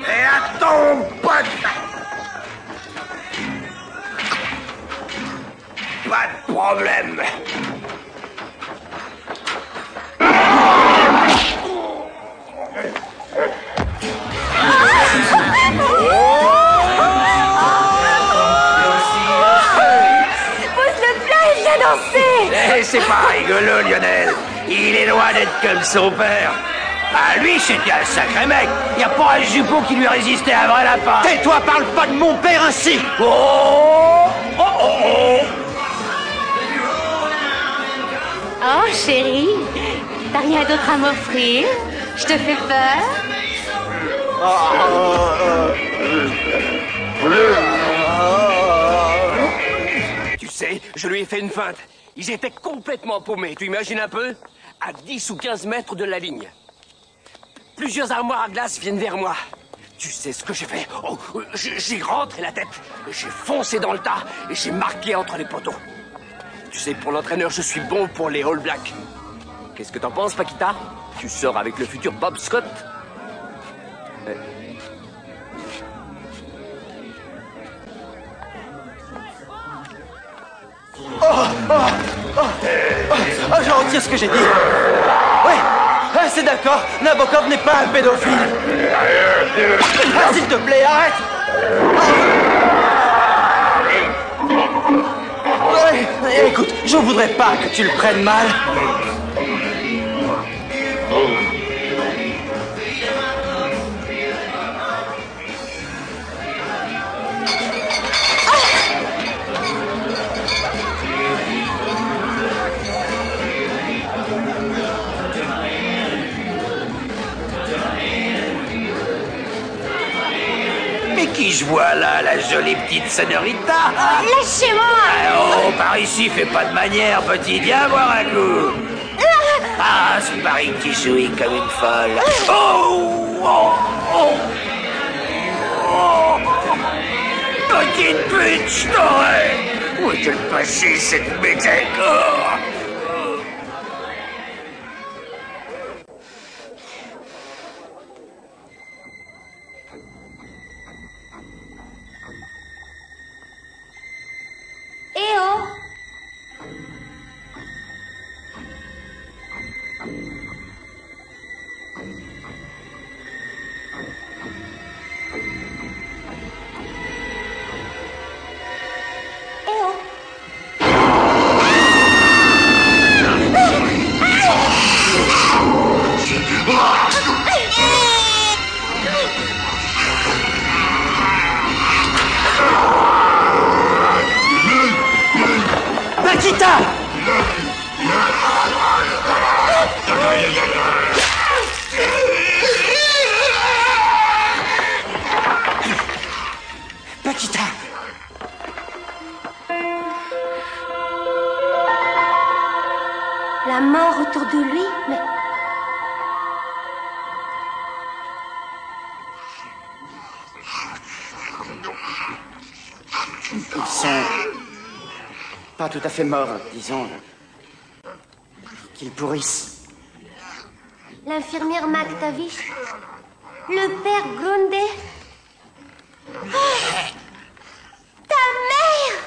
Et à ton pote. Pas de problème. Pousse-le plat, il vient danser. Eh, c'est pas rigolo, Lionel. Il est loin d'être comme son père. Ah, lui, c'était un sacré mec. Y a pas un jupon qui lui résistait à un vrai lapin. Tais-toi, parle pas de mon père ainsi. Oh, oh, oh, oh. Oh, chérie, t'as rien d'autre à m'offrir? Je te fais peur? Tu sais, je lui ai fait une feinte. Ils étaient complètement paumés, tu imagines un peu? À 10 ou 15 mètres de la ligne. Plusieurs armoires à glace viennent vers moi. Tu sais ce que j'ai fait? Oh, j'ai rentré la tête. J'ai foncé dans le tas et j'ai marqué entre les poteaux. Tu sais, pour l'entraîneur, je suis bon pour les All Blacks. Qu'est-ce que t'en penses, Paquita? Tu sors avec le futur Bob Scott? Je retire ce que j'ai dit. Oui, c'est d'accord. Nabokov n'est pas un pédophile. S'il te plaît, arrête. Ouais, écoute, je voudrais pas que tu le prennes mal. Mais qui je vois là, la jolie petite señorita? Lâchez-moi! Oh, par ici, fais pas de manière, petit. Viens voir un coup. Ah, c'est pareil que tu jouis comme une folle. Oh, oh, oh. Oh. Petite pute, je t'aurais. Où est-elle passée, cette métèque? Eh oh! Eh oh! La mort autour de lui, mais... Ils sont pas tout à fait morts, disons. Qu'ils pourrissent. L'infirmière McTavish, le père Grundy. Oh, ta mère!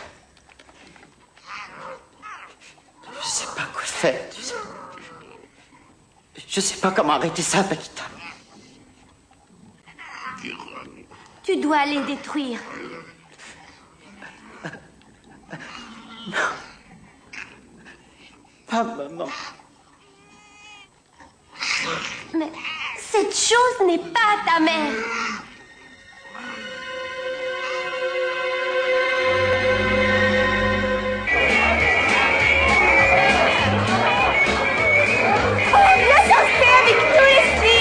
Je sais pas quoi faire, tu sais. Je sais pas comment arrêter ça, Paquita. Tu dois les détruire. Non. Pas maman. Mais cette chose n'est pas ta mère. Oh, viens danser avec nous ici.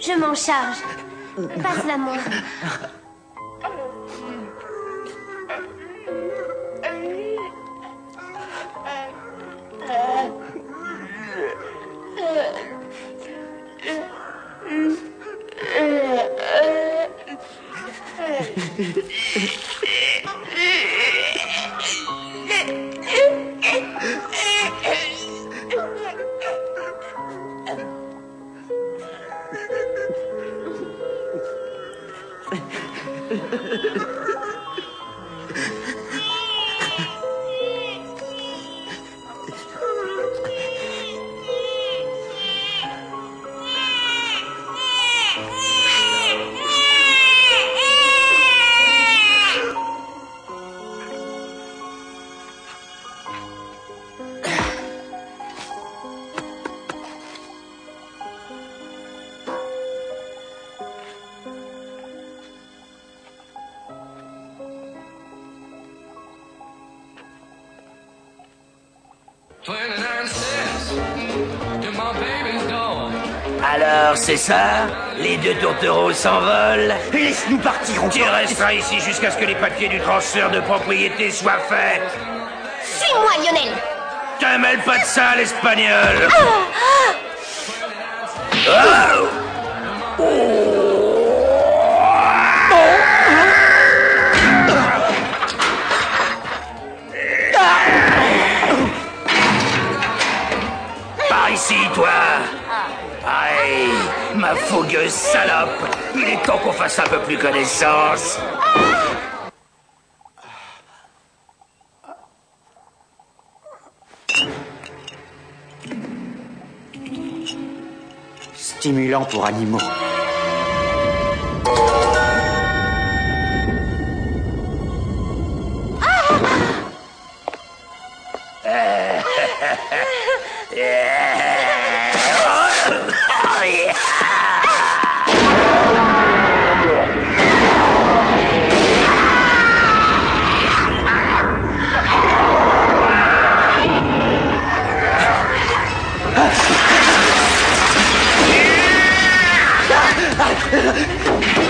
Je m'en charge. Passe-la-moi. Alors, c'est ça? Les deux tourtereaux s'envolent? Laisse-nous partir, on Tu resteras ici jusqu'à ce que les papiers du transfert de propriété soient faits. Suis-moi, Lionel. Te mêle pas de ça, l'espagnol. Par ici, toi. Aïe, ma fougueuse salope. Il est temps qu'on fasse un peu plus connaissance. Stimulant pour animaux.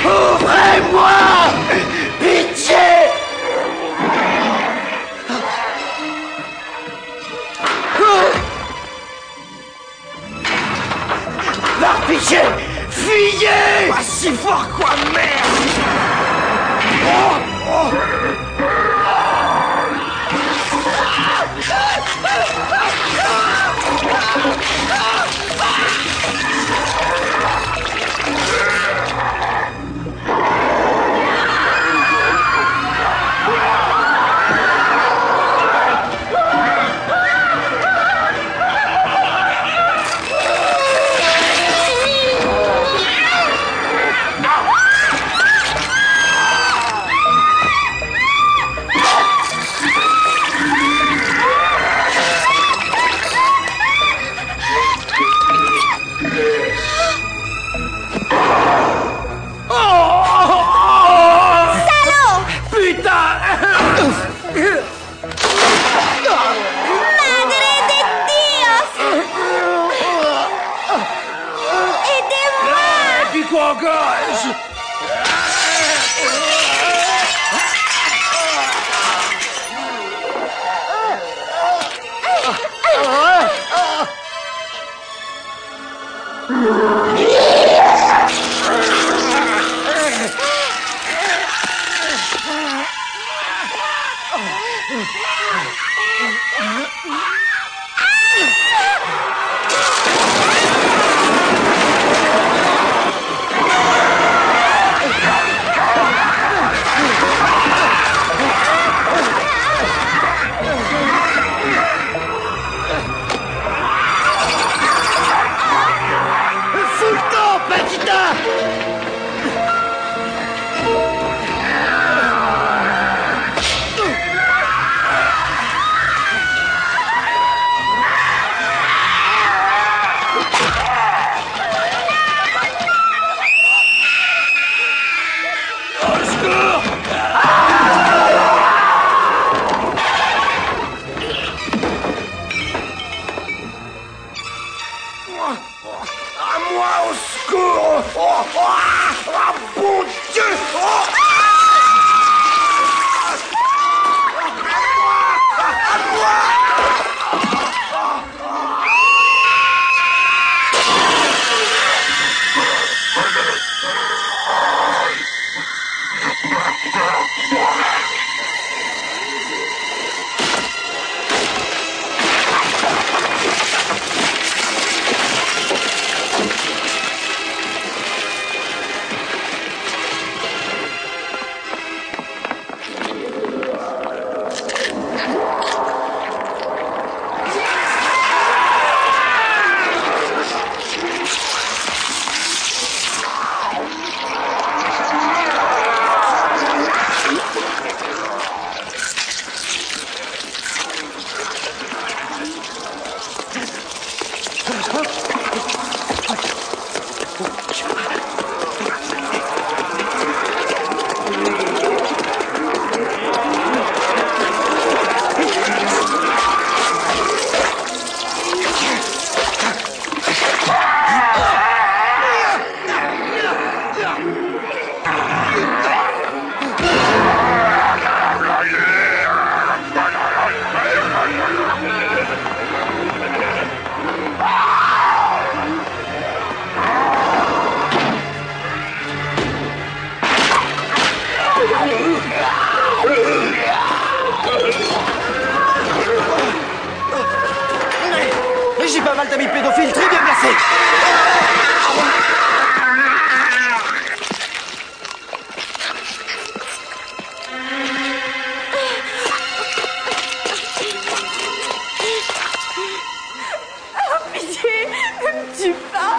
Ouvrez-moi! Pitié! Par pitié! Fuyez! Pas si fort, quoi, merde! encore. J'ai pas mal d'amis pédophiles très bien placés. Oh, pitié, ne me tue pas.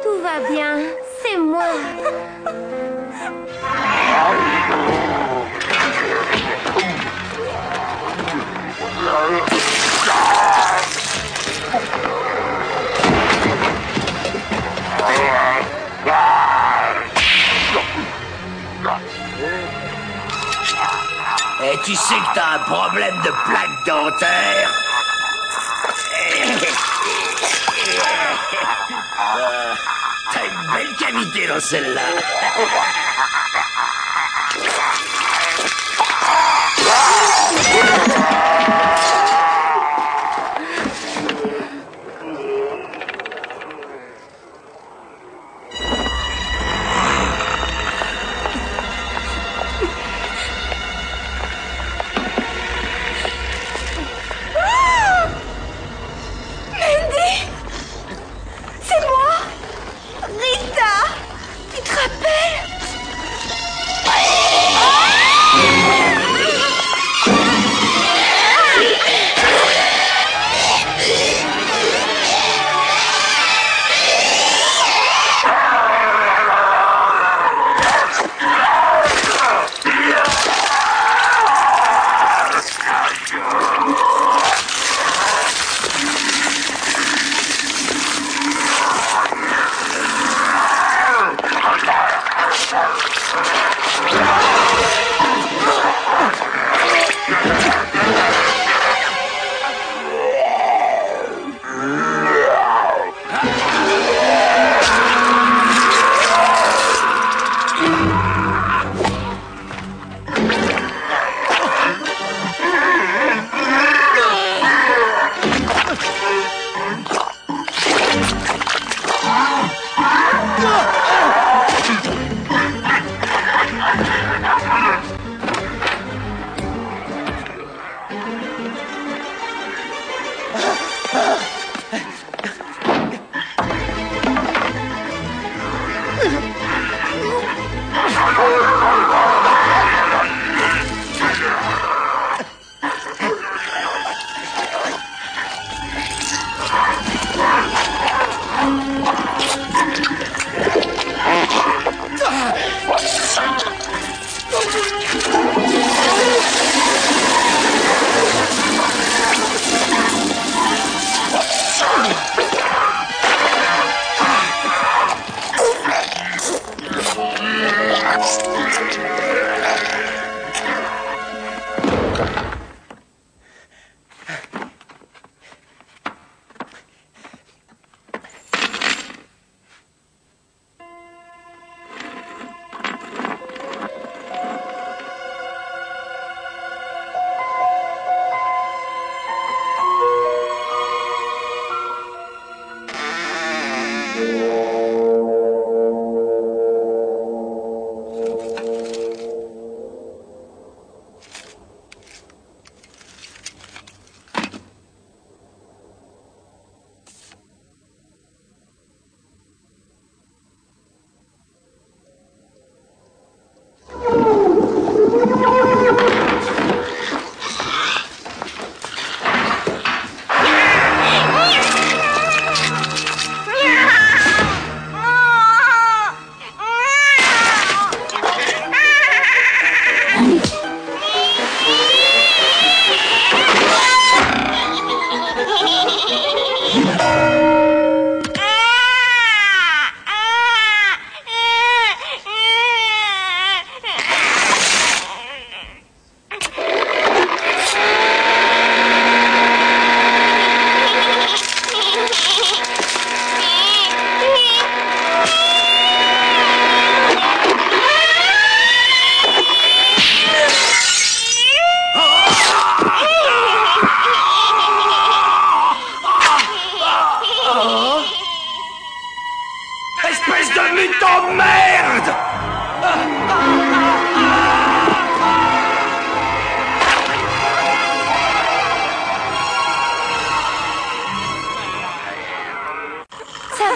Tout va bien, c'est moi. Et tu sais que t'as un problème de plaque dentaire. T'as une belle cavité dans celle-là. C'est moi, Rita. Tu te rappelles?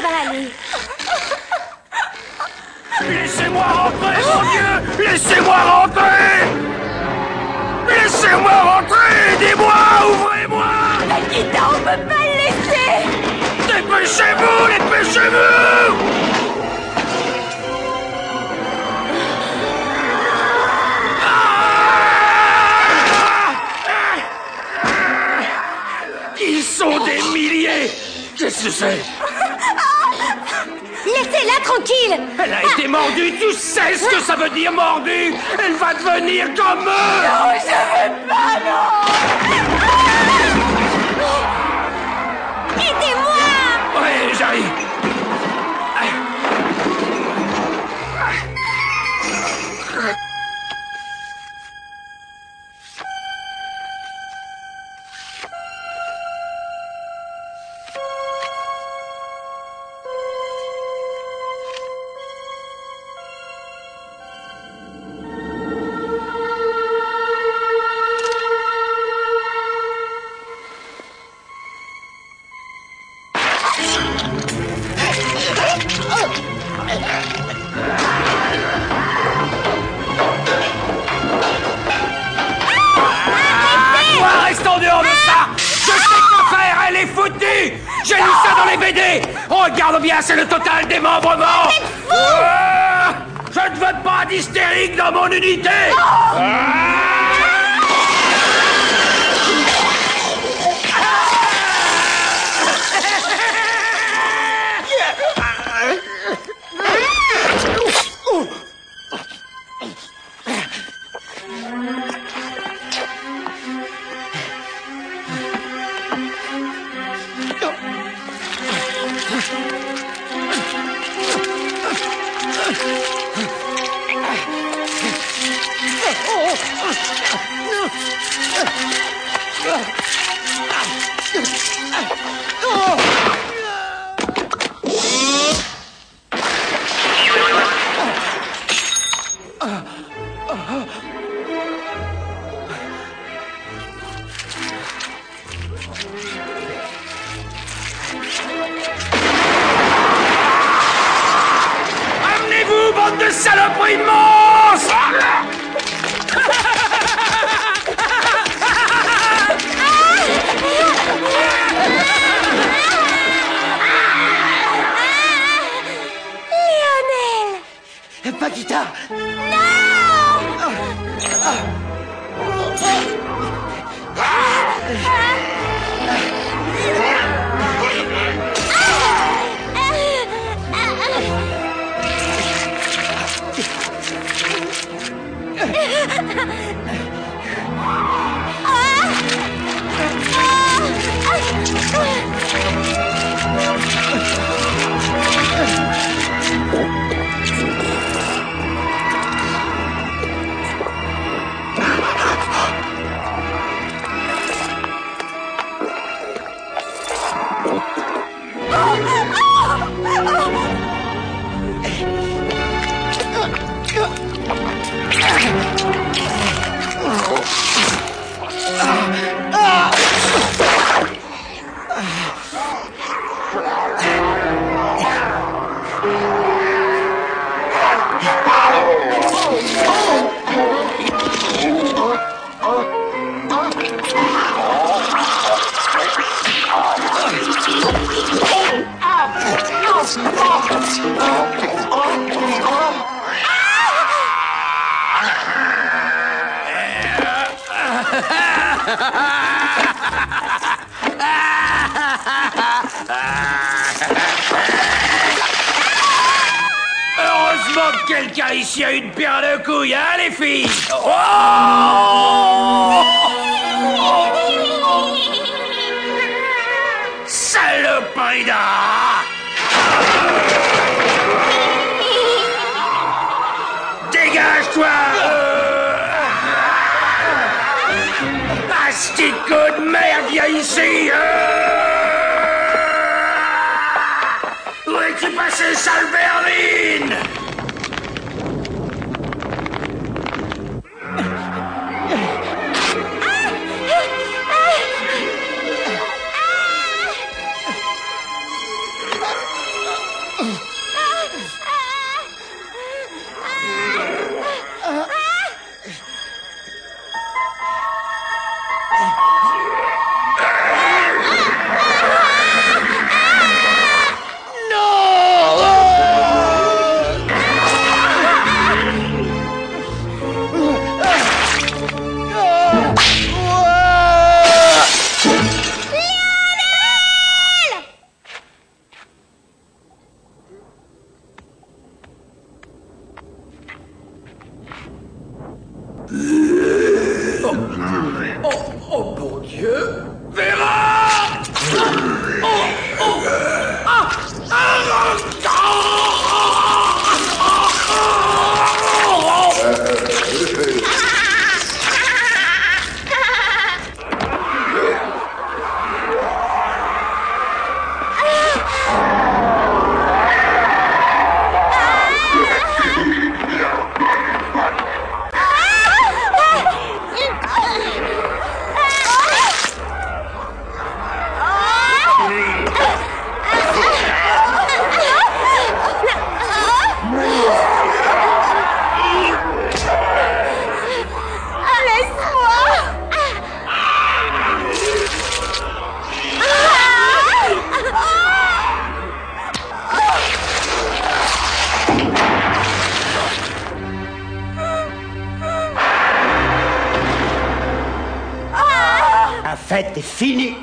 va aller. Laissez-moi rentrer, mon Dieu! Laissez-moi rentrer! Laissez-moi rentrer! Aidez-moi! Ouvrez-moi! Nikita, on peut pas le laisser! Dépêchez-vous! Dépêchez-vous! Ils sont des milliers! Qu'est-ce que c'est? Laissez-la tranquille! Elle a été mordue, tu sais ce que ça veut dire mordue? Elle va devenir comme eux! Non, je veux pas, non! Aidez-moi! Ouais, j'arrive. J'ai lu ça dans les BD! Regarde bien, c'est le total démembrement! Je ne veux pas d'hystérique dans mon unité! Amenez-vous, bande de saloperies de monstres! Lionel! Paquita! Heureusement que quelqu'un ici a une paire de couilles, hein, les filles? Oh! Saloperie! Dégage-toi! Asti de coup de merde, viens ici! Où es-tu passé, sale berline? est finie.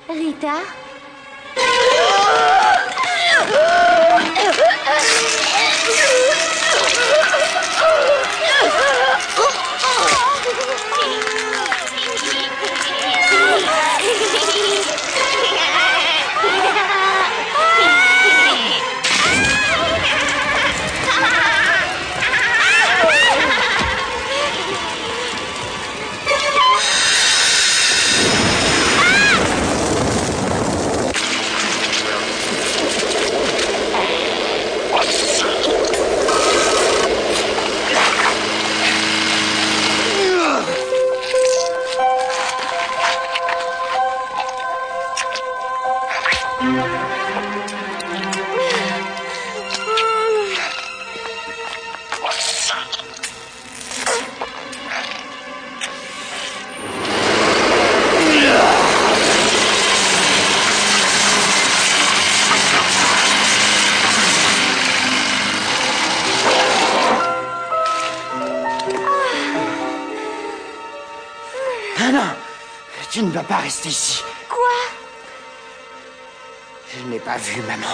Rita? Ah non, tu ne vas pas rester ici. Quoi? Je n'ai pas vu maman.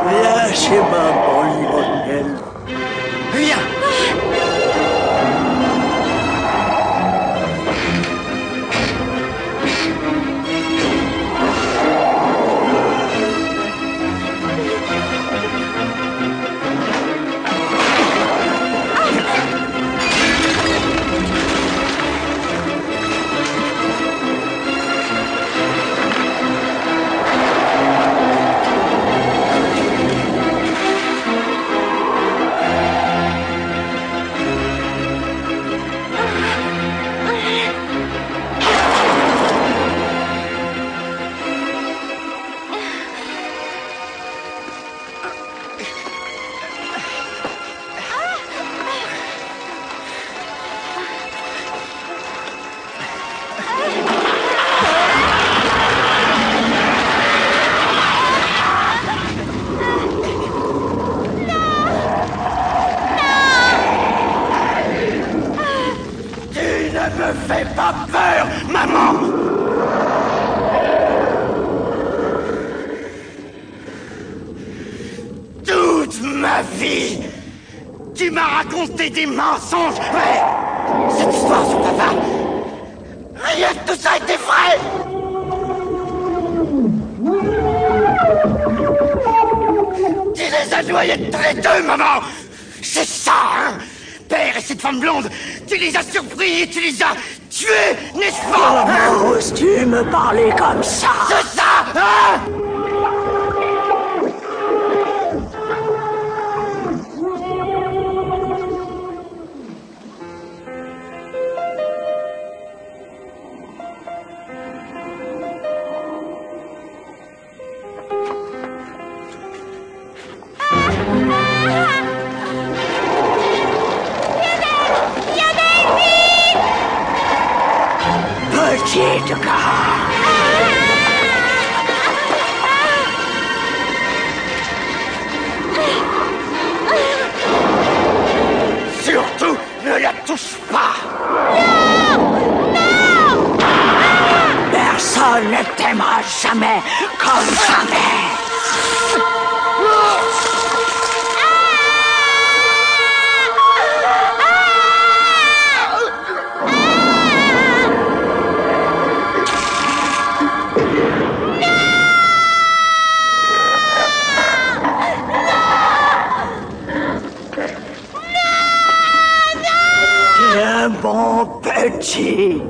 Viens chez maman, Lionel. Viens. Me fais pas peur, maman! Toute ma vie, tu m'as raconté des mensonges! Ouais! Cette histoire sur papa, rien de tout ça était vrai! Tu les as noyés tous les deux, maman! C'est ça, hein? Père et cette femme blonde, tu les as surpris et tu les as tués, n'est-ce pas? Comment oses-tu me parler comme ça? C'est ça, hein? Petite gare. Surtout, ne la touche pas! Personne ne t'aimera jamais comme sa mère. Un bon petit.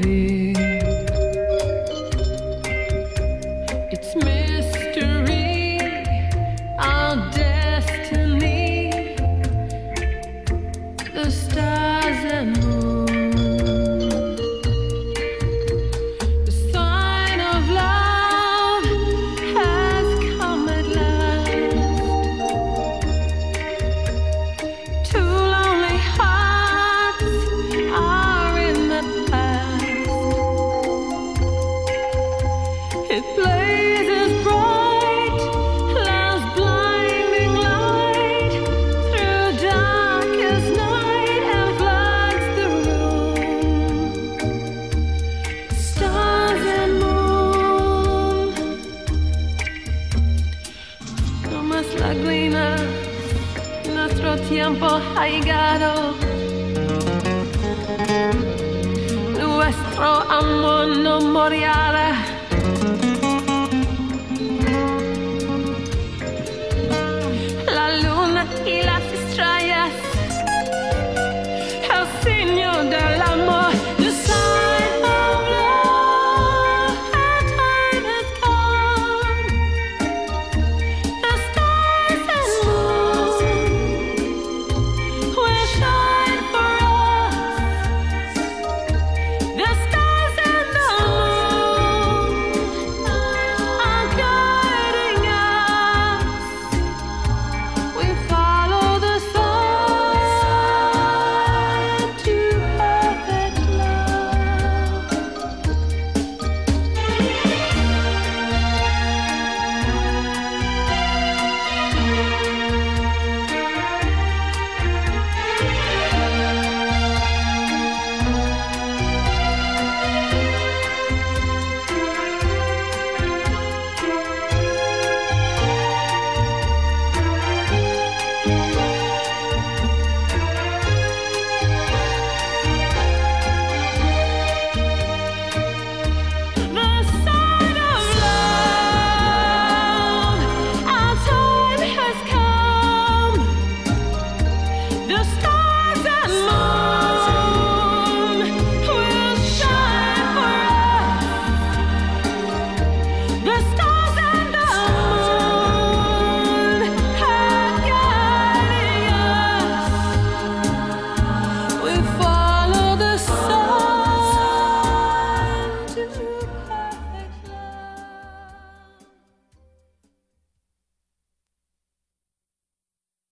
be. It's mystery, our destiny, the stars and moon. The sign of love has come at last. Two lonely hearts are in the past. It blazes bright, love's blinding light through darkest night and floods the room. Stars and moon, nomás la glina, nuestro tiempo ha llegado. Nuestro amor no morirá.